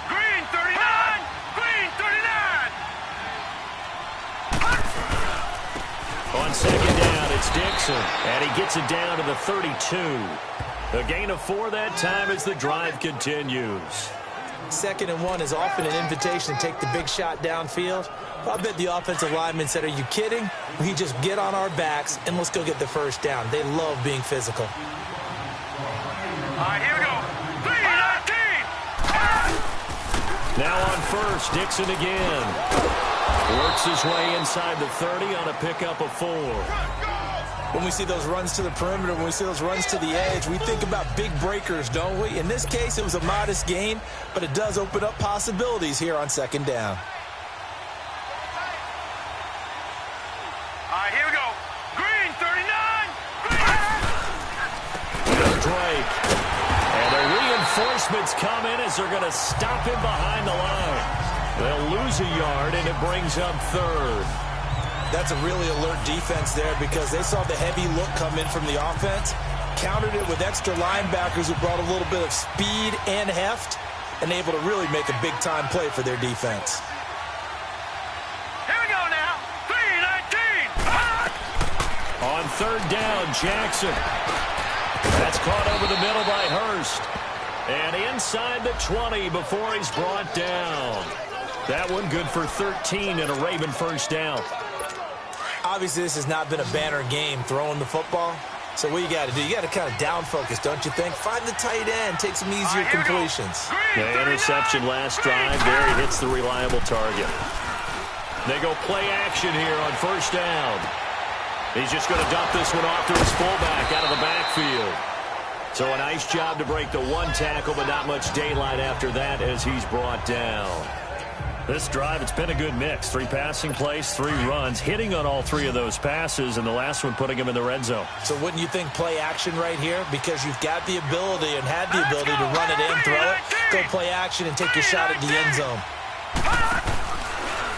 Green 39. Green 39. On second down, it's Dixon, and he gets it down to the 32. A gain of 4 that time as the drive continues. 2nd and 1 is often an invitation to take the big shot downfield. I bet the offensive lineman said, are you kidding? We just get on our backs and let's go get the first down. They love being physical. All right, here we go. Green 19. Now on first, Dixon again. Works his way inside the 30 on a pickup of 4. When we see those runs to the perimeter, when we see those runs to the edge, we think about big breakers, don't we? In this case, it was a modest gain, but it does open up possibilities here on 2nd down. All right, here we go. Green 39. Green. Drake. And the reinforcements come in as they're going to stop him behind the line. They'll lose a yard, and it brings up 3rd. That's a really alert defense there because they saw the heavy look come in from the offense, countered it with extra linebackers who brought a little bit of speed and heft, and able to really make a big-time play for their defense. Here we go now. 3-19. On 3rd down, Jackson. That's caught over the middle by Hurst. And inside the 20 before he's brought down. That one good for 13 and a Raven first down. Obviously, this has not been a banner game throwing the football. So what you got to do, you got to kind of down focus, don't you think? Find the tight end, take some easier completions. The interception last drive there. He hits the reliable target. They go play action here on first down. He's just going to dump this one off to his fullback out of the backfield. So a nice job to break the 1 tackle, but not much daylight after that as he's brought down. This drive, it's been a good mix. 3 passing plays, 3 runs, hitting on all 3 of those passes, and the last one putting him in the red zone. So wouldn't you think play action right here? Because you've got the ability and had the ability to run it in, throw it, go play action, and take your shot at the end zone.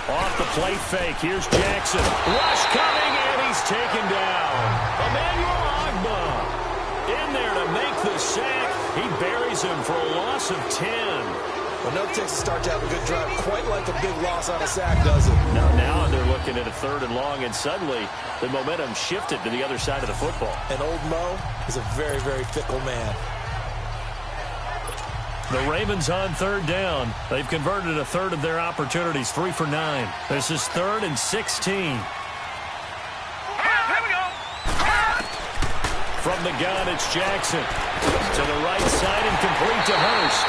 Off the play fake, here's Jackson. Rush coming, and he's taken down. Emmanuel Agba in there to make the sack. He buries him for a loss of 10. Well, no takes a start to have a good drive, quite like a big loss on a sack, does it? Now they're looking at a 3rd and long, and suddenly the momentum shifted to the other side of the football. And old Mo is a very, very fickle man. The Ravens on 3rd down. They've converted a 1/3 of their opportunities, 3 for 9. This is 3rd and 16. Here we go. From the gun, it's Jackson. To the right side and complete to Hurst.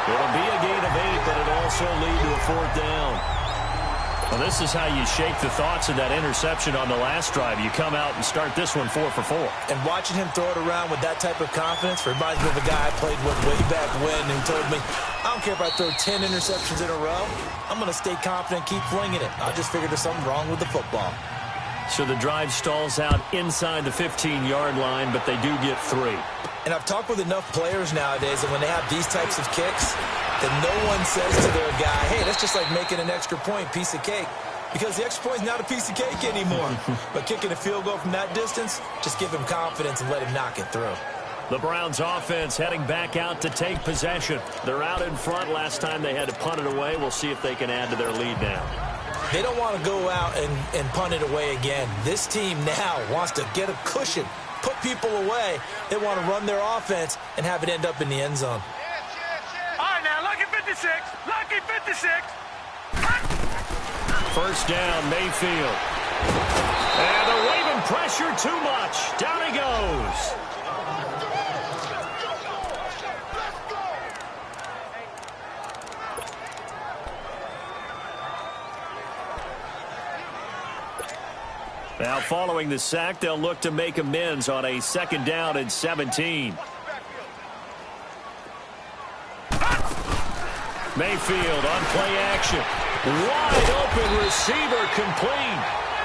It'll be a gain of 8, but it'll also lead to a 4th down. Well, this is how you shake the thoughts of that interception on the last drive. You come out and start this one 4 for 4. And watching him throw it around with that type of confidence reminds me of a guy I played with way back when who told me, I don't care if I throw 10 interceptions in a row. I'm going to stay confident, keep flinging it. I just figured there's something wrong with the football. So the drive stalls out inside the 15-yard line, but they do get 3. And I've talked with enough players nowadays that when they have these types of kicks, that no one says to their guy, hey, that's just like making an extra point, piece of cake. Because the extra point is not a piece of cake anymore. But kicking a field goal from that distance, just give him confidence and let him knock it through. The Browns offense heading back out to take possession. They're out in front. Last time they had to punt it away. We'll see if they can add to their lead now. They don't want to go out and punt it away again. This team now wants to get a cushion, put people away. They want to run their offense and have it end up in the end zone. All right, now, lucky 56. Lucky 56. First down, Mayfield. And the Raven pressure too much. Down he goes. Now following the sack, they'll look to make amends on a 2nd down and 17. Mayfield on play action. Wide open receiver complete.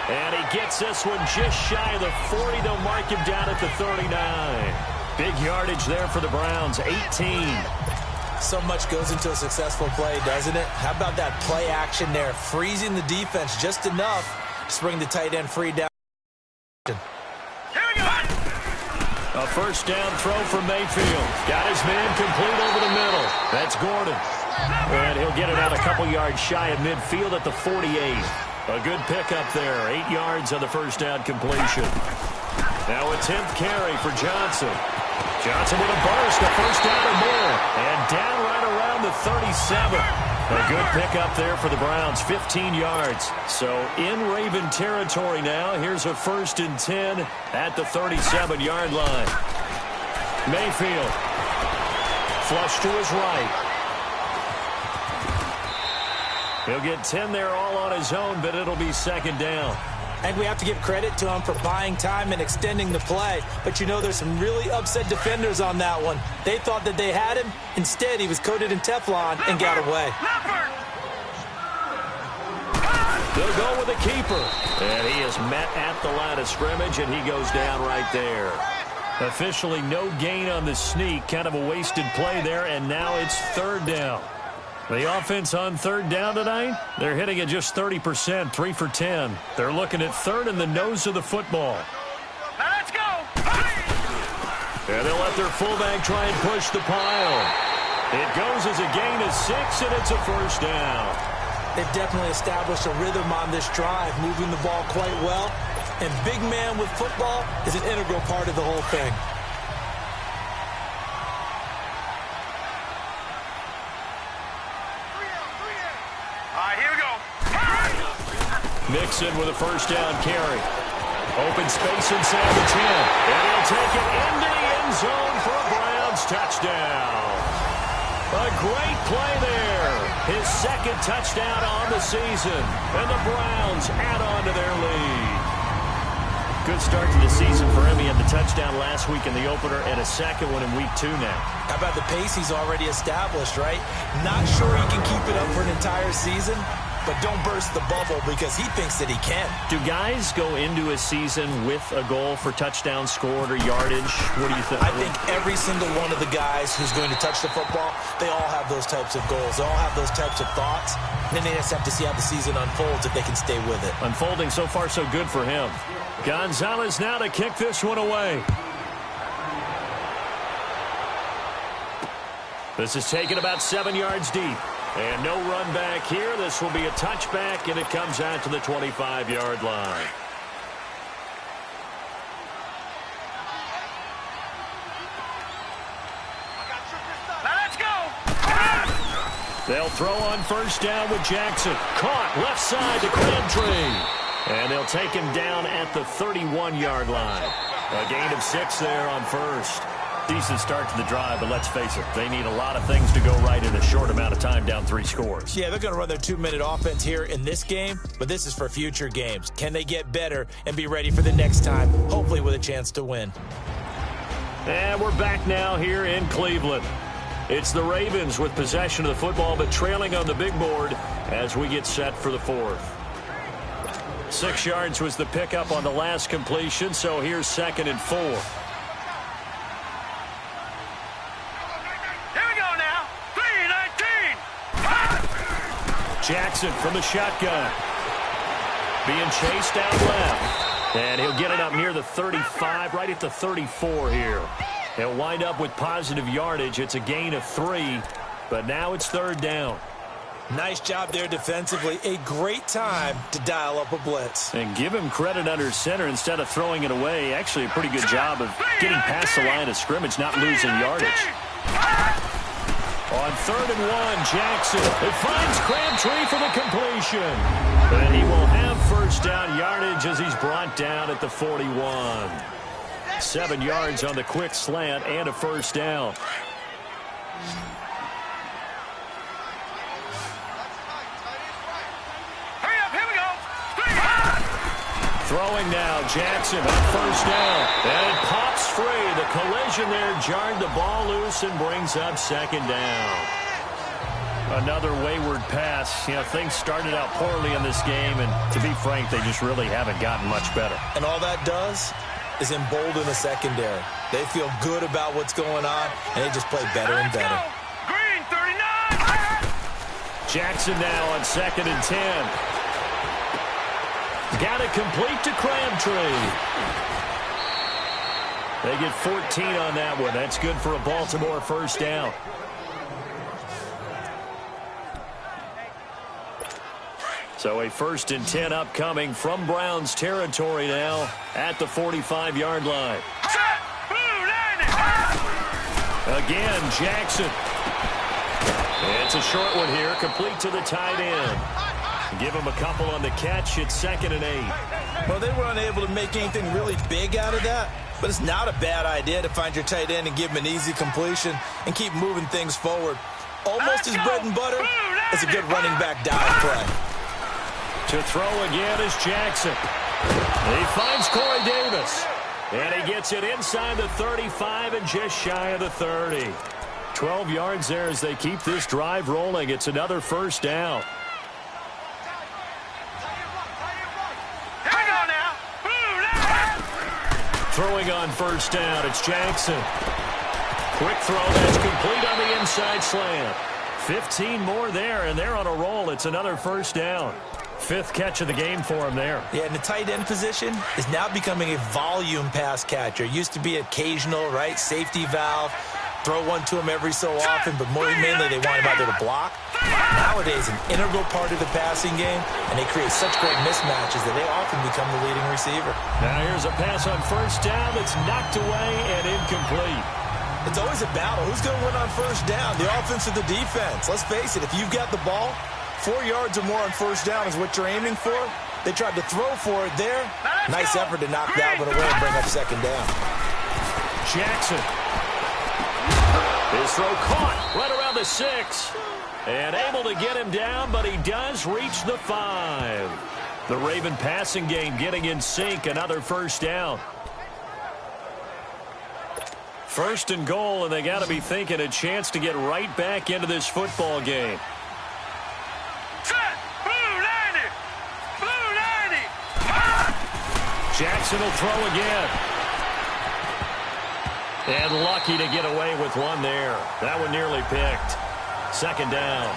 And he gets this one just shy of the 40. They'll mark him down at the 39. Big yardage there for the Browns, 18. So much goes into a successful play, doesn't it? How about that play action there? Freezing the defense just enough to bring the tight end free down. A 1st down throw for Mayfield. Got his man complete over the middle. That's Gordon. And he'll get it out a couple yards shy of midfield at the 48. A good pickup there. 8 yards on the 1st down completion. Now a 10th carry for Johnson. Johnson with a burst, a 1st down or more. And down right around the 37. A good pickup there for the Browns, 15 yards. So in Raven territory now. Here's a 1st and 10 at the 37-yard line. Mayfield. Flush to his right. He'll get 10 there all on his own, but it'll be 2nd down. I think we have to give credit to him for buying time and extending the play. But you know there's some really upset defenders on that one. They thought that they had him. Instead, he was coated in Teflon and got away. They'll go with the keeper. And he is met at the line of scrimmage, and he goes down right there. Officially no gain on the sneak. Kind of a wasted play there, and now it's 3rd down. The offense on 3rd down tonight, they're hitting at just 30%, 3 for 10. They're looking at 3rd in the nose of the football. Now let's go. And they'll let their fullback try and push the pile. It goes as a gain of 6, and it's a 1st down. They've definitely established a rhythm on this drive, moving the ball quite well. And big man with football is an integral part of the whole thing. Mixon with a 1st down carry. Open space inside the 10. And he'll take it into the end zone for a Browns touchdown. A great play there. His 2nd touchdown on the season. And the Browns add on to their lead. Good start to the season for him. He had the touchdown last week in the opener and a 2nd one in week 2 now. How about the pace he's already established, right? Not sure he can keep it up for an entire season, but don't burst the bubble because he thinks that he can. Do guys go into a season with a goal for touchdown scored or yardage? What do you think? I think every single one of the guys who's going to touch the football, they all have those types of goals. They all have those types of thoughts. And then they just have to see how the season unfolds if they can stay with it. Unfolding so far so good for him. Gonzalez now to kick this one away. This is taken about 7 yards deep. And no run back here. This will be a touchback, and it comes out to the 25-yard line. Now let's go. They'll throw on 1st down with Jackson. Caught left side to Crabtree. And they'll take him down at the 31-yard line. A gain of 6 there on 1st. Decent start to the drive, but let's face it, they need a lot of things to go right in a short amount of time, down 3 scores. Yeah, they're going to run their 2-minute offense here in this game, but this is for future games. Can they get better and be ready for the next time, hopefully with a chance to win? And we're back now here in Cleveland. It's the Ravens with possession of the football, but trailing on the big board as we get set for the 4th. 6 yards was the pickup on the last completion, so here's 2nd and 4. Jackson from the shotgun. Being chased out left. And he'll get it up near the 35, right at the 34 here. He'll wind up with positive yardage. It's a gain of 3, but now it's 3rd down. Nice job there defensively. A great time to dial up a blitz. And give him credit under center instead of throwing it away. Actually, a pretty good job of getting past the line of scrimmage, not losing yardage. On 3rd and 1, Jackson. It finds Crabtree for the completion. And he will have 1st down yardage as he's brought down at the 41. 7 yards on the quick slant and a 1st down. Throwing now, Jackson on first down. And it pops free. The collision there jarred the ball loose and brings up second down. Another wayward pass. You know, things started out poorly in this game, and to be frank, they just really haven't gotten much better. And all that does is embolden the secondary. They feel good about what's going on, and they just play better and better. Green 39. Jackson now on 2nd and 10. Got it complete to Crabtree. They get 14 on that one. That's good for a Baltimore first down. So a 1st and 10 upcoming from Browns territory now at the 45-yard line. Again, Jackson. It's a short one here, complete to the tight end. Give him a couple on the catch. It's 2nd and 8. Well, they were unable to make anything really big out of that, but it's not a bad idea to find your tight end and give him an easy completion and keep moving things forward. Almost his bread and butter is a good running back dive play. To throw again is Jackson. He finds Corey Davis. And he gets it inside the 35 and just shy of the 30. 12 yards there as they keep this drive rolling. It's another first down. Throwing on first down, it's Jackson. Quick throw that's complete on the inside slant. 15 more there, and they're on a roll. It's another first down. 5th catch of the game for him there. Yeah, and the tight end position is now becoming a volume pass catcher. Used to be occasional, right? Safety valve. Throw one to him every so often, but more mainly they want him out there to block. Nowadays, an integral part of the passing game, and they create such great mismatches that they often become the leading receiver. Now here's a pass on first down that's knocked away and incomplete. It's always a battle. Who's going to win on first down, the offense or the defense? Let's face it, if you've got the ball, 4 yards or more on first down is what you're aiming for. They tried to throw for it there. Nice effort to knock that one away and bring up second down. Jackson. His throw caught right around the 6. And able to get him down, but he does reach the 5. The Raven passing game getting in sync. Another first down. 1st and goal, and they got to be thinking a chance to get right back into this football game. Jackson will throw again. And lucky to get away with one there. That one nearly picked. 2nd down.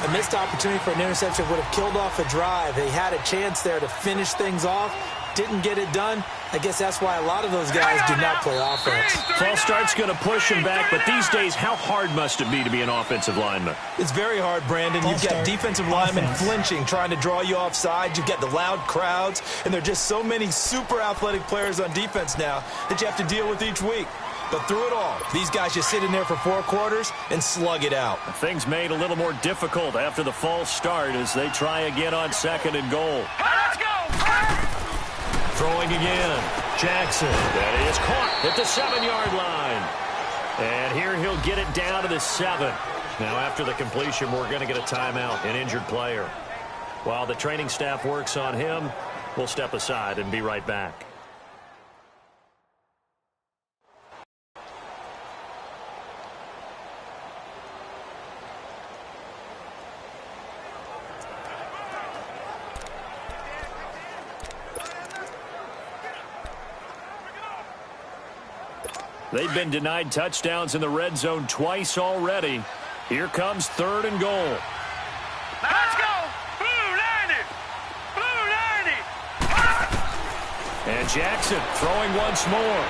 A missed opportunity for an interception would have killed off a drive. They had a chance there to finish things off. Didn't get it done. I guess that's why a lot of those guys do not play offense. False start's going to push him back, but these days, how hard must it be to be an offensive lineman? It's very hard, Brandon. You've got defensive linemen flinching, trying to draw you offside. You've got the loud crowds, and there are just so many super athletic players on defense now that you have to deal with each week. But through it all, these guys just sit in there for 4 quarters and slug it out. Things made a little more difficult after the false start as they try again on 2nd and goal. Let's go! Throwing again. Jackson. That is caught at the 7-yard line. And here he'll get it down to the 7. Now after the completion, we're going to get a timeout, an injured player. While the training staff works on him, we'll step aside and be right back. They've been denied touchdowns in the red zone twice already. Here comes 3rd and goal. Let's go! Blue 90! Blue 90! And Jackson throwing once more.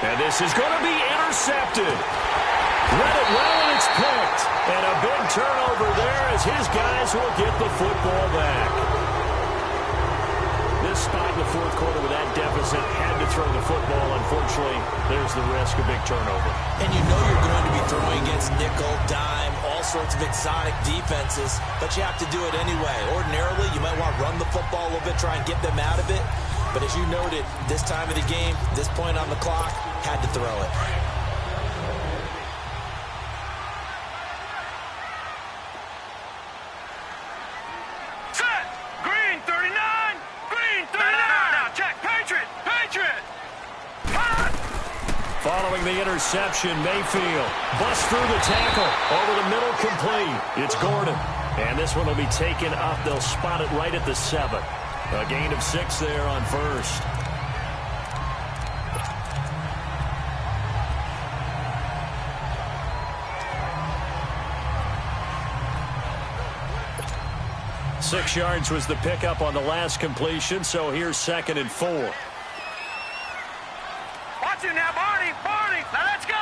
And this is going to be intercepted. Read it well, and it's picked. And a big turnover there as his guys will get the football back. This spot in the 4th quarter with that deficit had to throw the football. Unfortunately, there's the risk of big turnover. And you know you're going to be throwing against nickel, dime, all sorts of exotic defenses, but you have to do it anyway. Ordinarily, you might want to run the football a little bit, try and get them out of it. But as you noted, this time of the game, this point on the clock, had to throw it. Set! Green 39! throwing the interception. Mayfield busts through the tackle. Over the middle, complete. It's Gordon. And this one will be taken up. They'll spot it right at the 7. A gain of 6 there on first. Six yards was the pickup on the last completion, so here's 2nd and 4. Watch it now, Barney. Now let's go.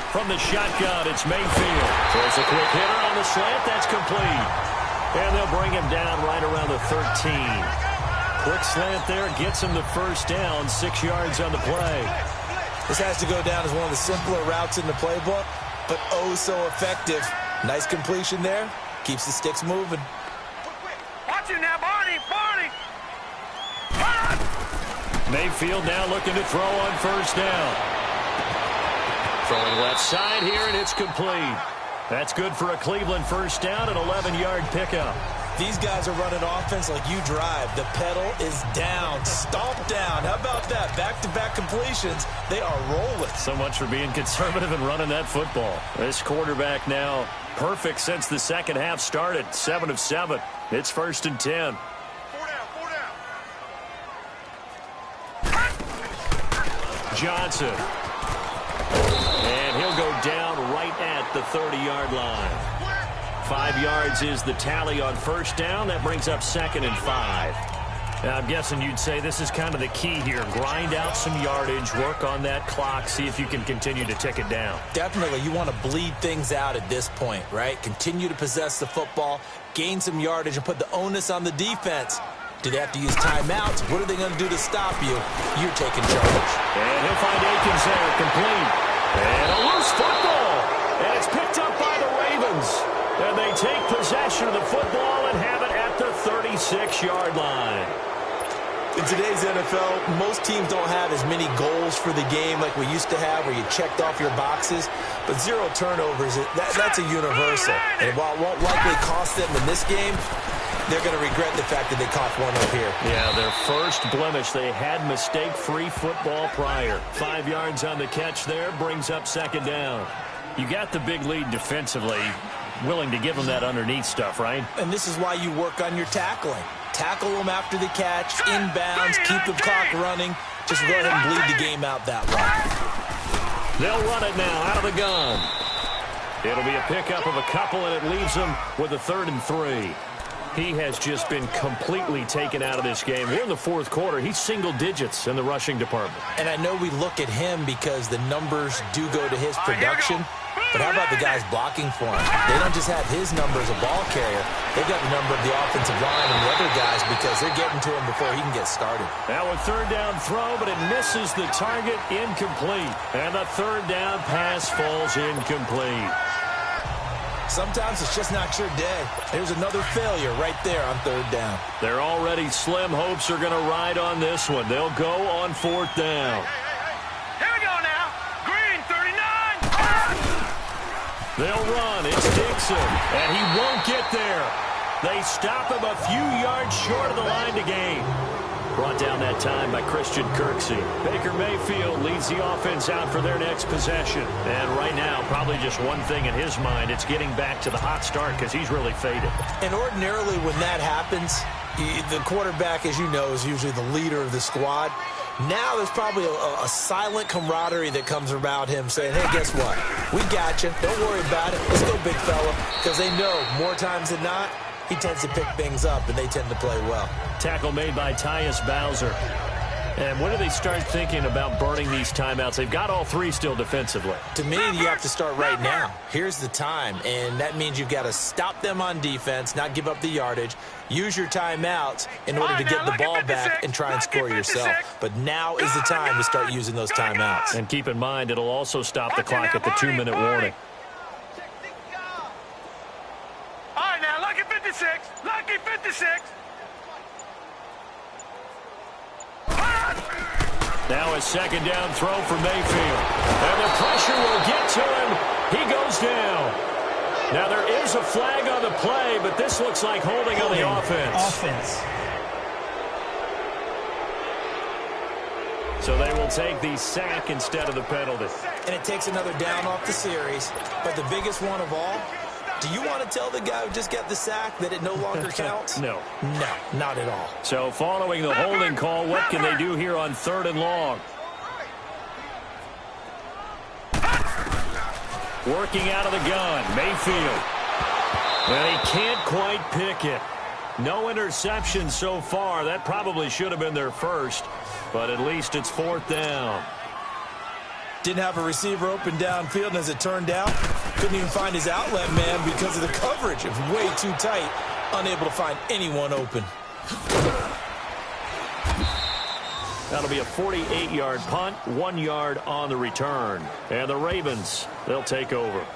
From the shotgun, it's Mayfield. Throws a quick hitter on the slant. That's complete. And they'll bring him down right around the 13. Quick slant there gets him the first down. 6 yards on the play. This has to go down as one of the simpler routes in the playbook, but oh so effective. Nice completion there. Keeps the sticks moving. Watch it now, Barney. Mayfield now looking to throw on first down. Throwing left side here, and it's complete. That's good for a Cleveland first down, an 11-yard pickup. These guys are running offense like you drive. The pedal is down, stomp down. How about that? Back-to-back completions. They are rolling. So much for being conservative and running that football. This quarterback now perfect since the second half started. 7 of 7. It's 1st and 10. 4 down. Johnson. And he'll go down right at the 30-yard line. 5 yards is the tally on first down. That brings up 2nd and 5. Now, I'm guessing you'd say this is kind of the key here. Grind out some yardage, work on that clock, see if you can continue to tick it down. Definitely. You want to bleed things out at this point, right? Continue to possess the football, gain some yardage, and put the onus on the defense. Do they have to use timeouts? What are they going to do to stop you? You're taking charge. And he'll find Akins there, complete. And a loose football. And it's picked up by the Ravens. And they take possession of the football and have it at the 36-yard line. In today's NFL, most teams don't have as many goals for the game like we used to have where you checked off your boxes. But 0 turnovers, that's a universal. And while it won't likely cost them in this game, they're going to regret the fact that they caught one up here. Yeah, their first blemish. They had mistake-free football prior. 5 yards on the catch there brings up 2nd down. You got the big lead defensively. Willing to give them that underneath stuff, right? And this is why you work on your tackling. Tackle them after the catch, inbounds, keep the clock running. Just go ahead and bleed the game out that way. They'll run it now out of the gun. It'll be a pickup of a couple, and it leaves them with a 3rd and 3. He has just been completely taken out of this game. We're in the 4th quarter. He's single digits in the rushing department. And I know we look at him because the numbers do go to his production. But how about the guys blocking for him? They don't just have his number as a ball carrier. They've got the number of the offensive line and the other guys because they're getting to him before he can get started. Now a 3rd down throw, but it misses the target, incomplete. And the 3rd down pass falls incomplete. Sometimes it's just not your day. There's another failure right there on 3rd down. Their already slim hopes are going to ride on this one. They'll go on 4th down. Here we go now. Green, 39. They'll run. It's Dixon. And he won't get there. They stop him a few yards short of the line to gain. Brought down that time by Christian Kirksey. Baker Mayfield leads the offense out for their next possession. And right now, probably just one thing in his mind. It's getting back to the hot start because he's really faded. And ordinarily when that happens, the quarterback, as you know, is usually the leader of the squad. Now there's probably a silent camaraderie that comes about him saying, hey, guess what? We got you. Don't worry about it. Let's go, big fella. Because they know more times than not, he tends to pick things up, and they tend to play well. Tackle made by Tyus Bowser. And when do they start thinking about burning these timeouts? They've got all 3 still defensively. To me, you have to start right now. Here's the time, and that means you've got to stop them on defense, not give up the yardage, use your timeouts in order to get the ball back and try and score yourself. But now is the time to start using those timeouts. And keep in mind, it'll also stop the clock at the 2-minute warning. All right, now, lucky 56. Lucky 56. Now a 2nd down throw for Mayfield. And the pressure will get to him. He goes down. Now there is a flag on the play, but this looks like holding on the offense. So they will take the sack instead of the penalty. And it takes another down off the series. But the biggest one of all, do you want to tell the guy who just got the sack that it no longer counts? No. No, not at all. So following the holding call, what can they do here on 3rd and long? Working out of the gun, Mayfield. And he can't quite pick it. No interception so far. That probably should have been their first, but at least it's 4th down. Didn't have a receiver open downfield, and as it turned out, couldn't even find his outlet man because of the coverage. It was way too tight, unable to find anyone open. That'll be a 48-yard punt, 1 yard on the return. And the Ravens, they'll take over.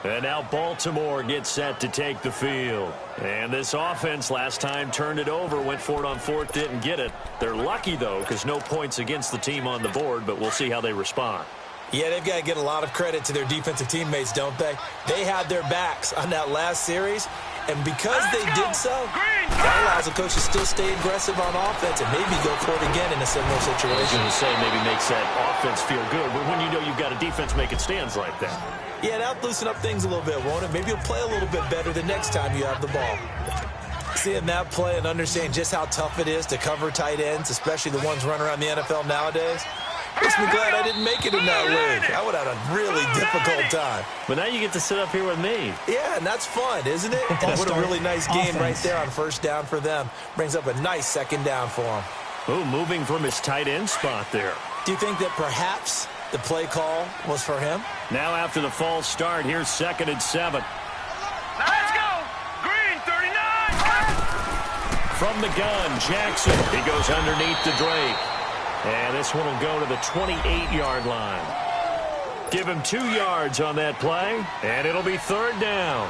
And now Baltimore gets set to take the field. And this offense last time turned it over, went for it on 4th, didn't get it. They're lucky, though, because no points against the team on the board, but we'll see how they respond. Yeah, they've got to get a lot of credit to their defensive teammates, don't they? They had their backs on that last series, and because they did so, that allows the coach to still stay aggressive on offense and maybe go for it again in a similar I was situation. going to say maybe makes that offense feel good, but when you know you've got a defense making stands like that. Yeah, that'll loosen up things a little bit, won't it? Maybe you'll play a little bit better the next time you have the ball. Seeing that play and understanding just how tough it is to cover tight ends, especially the ones running around the NFL nowadays, makes me glad I didn't make it in that league. I would have had a really difficult time. But now you get to sit up here with me. Yeah, and that's fun, isn't it? And what a really nice game right there on 1st down for them. Brings up a nice 2nd down for them. Ooh, moving from his tight end spot there. Do you think that perhaps the play call was for him? Now after the false start, here's 2nd and 7. Let's go! Green 39! From the gun, Jackson. He goes underneath the Drake. And this one will go to the 28-yard line. Give him 2 yards on that play, and it'll be 3rd down.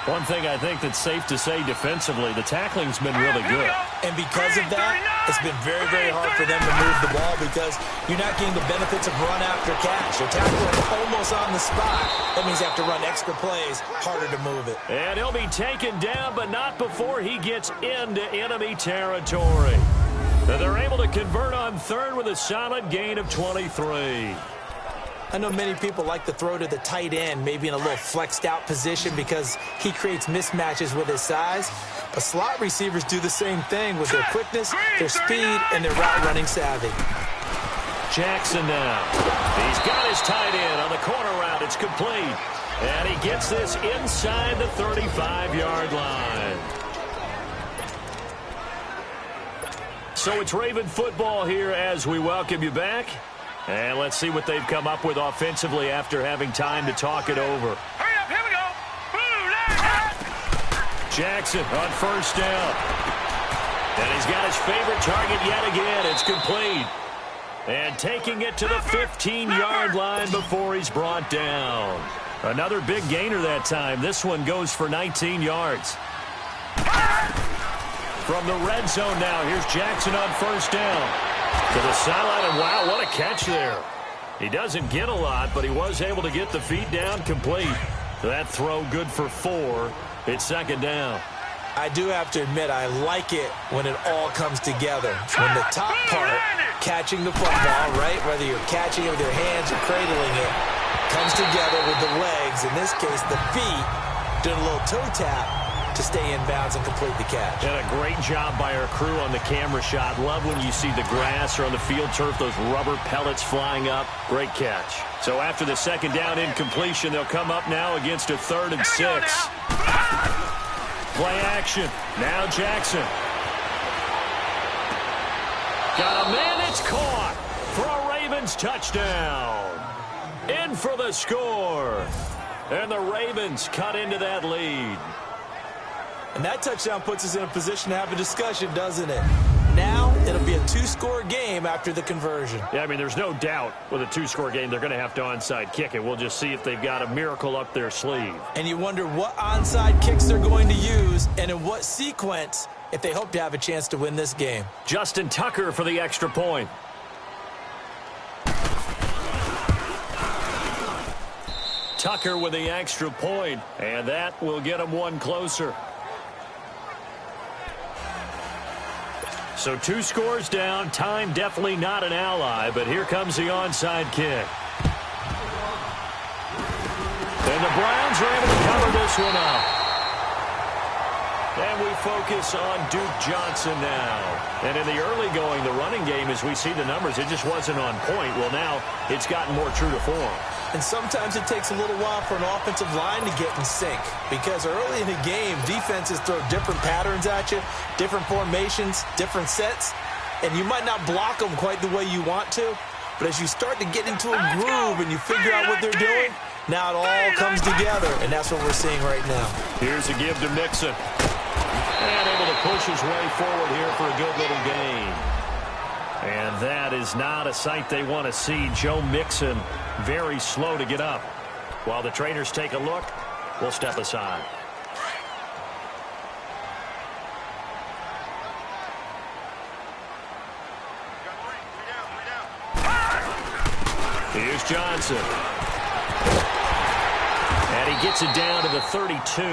One thing I think that's safe to say defensively, the tackling's been really good. And because of that, it's been very, very hard for them to move the ball because you're not getting the benefits of run after catch. You're tackling almost on the spot. That means you have to run extra plays, harder to move it. And he'll be taken down, but not before he gets into enemy territory. And they're able to convert on 3rd with a solid gain of 23. I know many people like to throw to the tight end, maybe in a little flexed out position because he creates mismatches with his size. But slot receivers do the same thing with their quickness, their speed, and their route running savvy. Jackson now. He's got his tight end on the corner route. It's complete. And he gets this inside the 35-yard line. So it's Raven football here as we welcome you back. And let's see what they've come up with offensively after having time to talk it over. Hurry up, here we go! Blue line! Jackson on 1st down. And he's got his favorite target yet again. It's complete. And taking it to the 15-yard line before he's brought down. Another big gainer that time. This one goes for 19 yards. From the red zone now, here's Jackson on 1st down. To the sideline, and wow, what a catch there. He doesn't get a lot, but he was able to get the feet down complete. That throw good for 4. It's 2nd down. I do have to admit, I like it when it all comes together. When the top part, catching the football, right, whether you're catching it with your hands or cradling it, comes together with the legs, in this case the feet, doing a little toe tap to stay in bounds and complete the catch. And a great job by our crew on the camera shot. Love when you see the grass or on the field turf, those rubber pellets flying up. Great catch. So after the 2nd down incompletion, they'll come up now against a 3rd and 6. Play action. Now Jackson. Got a man, it's caught for a Ravens touchdown. In for the score. And the Ravens cut into that lead. And that touchdown puts us in a position to have a discussion, doesn't it? Now, it'll be a 2-score game after the conversion. Yeah, I mean, there's no doubt with a 2-score game, they're going to have to onside kick it. We'll just see if they've got a miracle up their sleeve. And you wonder what onside kicks they're going to use and in what sequence if they hope to have a chance to win this game. Justin Tucker for the extra point. Tucker with the extra point, and that will get him one closer. So 2 scores down. Time definitely not an ally, but here comes the onside kick. And the Browns are able to cover this one up. And we focus on Duke Johnson now. And in the early going, the running game, as we see the numbers, it just wasn't on point. Well, now it's gotten more true to form. And sometimes it takes a little while for an offensive line to get in sync, because early in the game, defenses throw different patterns at you, different formations, different sets, and you might not block them quite the way you want to. But as you start to get into a groove and you figure out what they're doing, now it all comes together, and that's what we're seeing right now. Here's a give to Mixon. And able to push his way forward here for a good little gain. And that is not a sight they want to see. Joe Mixon very slow to get up. While the trainers take a look, we'll step aside. Here's Johnson. And he gets it down to the 32.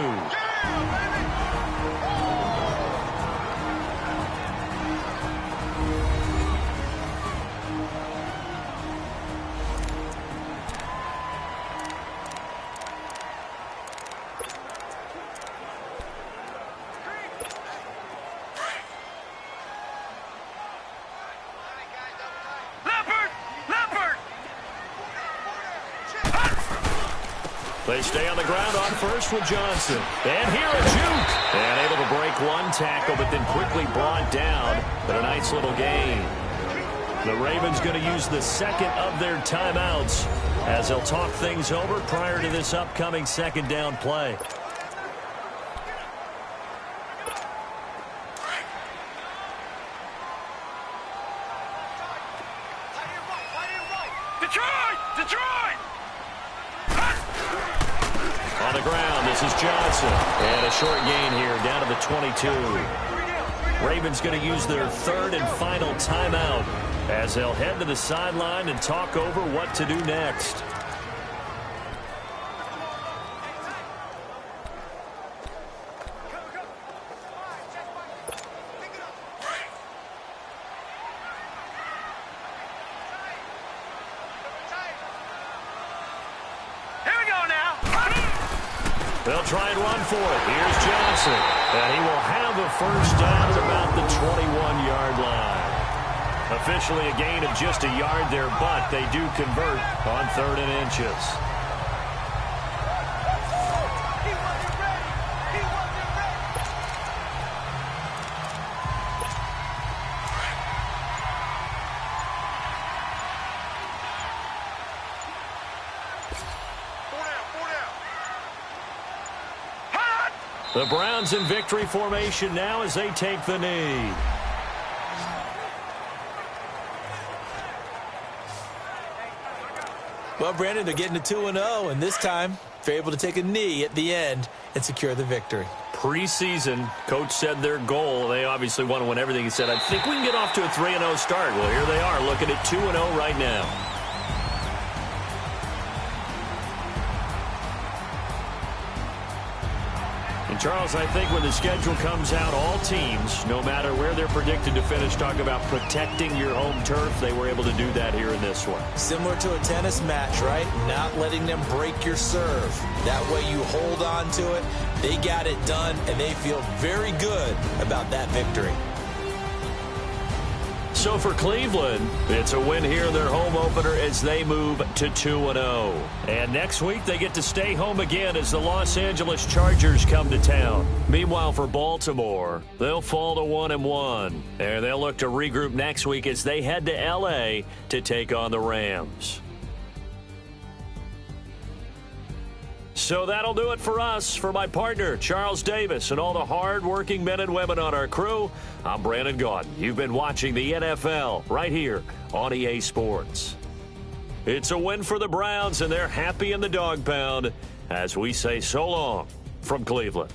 They stay on the ground on first with Johnson. And here a juke. And able to break one tackle, but then quickly brought down. But a nice little gain. The Ravens going to use the second of their timeouts as they'll talk things over prior to this upcoming second down play. Detroit! On the ground, this is Johnson. And a short gain here, down to the 22. Ravens going to use their third and final timeout as they'll head to the sideline and talk over what to do next. They'll try and run for it. Here's Johnson. And he will have a first down at about the 21-yard line. Officially a gain of just a yard there, but they do convert on 3rd and inches. The Browns in victory formation now as they take the knee. Well, Brandon, they're getting to 2-0, and this time they're able to take a knee at the end and secure the victory. Preseason, coach said their goal, they obviously want to win everything. He said, I think we can get off to a 3-0 start. Well, here they are looking at 2-0 right now. And Charles, I think when the schedule comes out, all teams, no matter where they're predicted to finish, talk about protecting your home turf. They were able to do that here in this one. Similar to a tennis match, right? Not letting them break your serve. That way you hold on to it. They got it done, and they feel very good about that victory. So for Cleveland, it's a win here in their home opener as they move to 2-0. And next week, they get to stay home again as the Los Angeles Chargers come to town. Meanwhile, for Baltimore, they'll fall to 1-1. And they'll look to regroup next week as they head to L.A. to take on the Rams. So that'll do it for us. For my partner, Charles Davis, and all the hard-working men and women on our crew, I'm Brandon Gaudin. You've been watching the NFL right here on EA Sports. It's a win for the Browns, and they're happy in the dog pound as we say so long from Cleveland.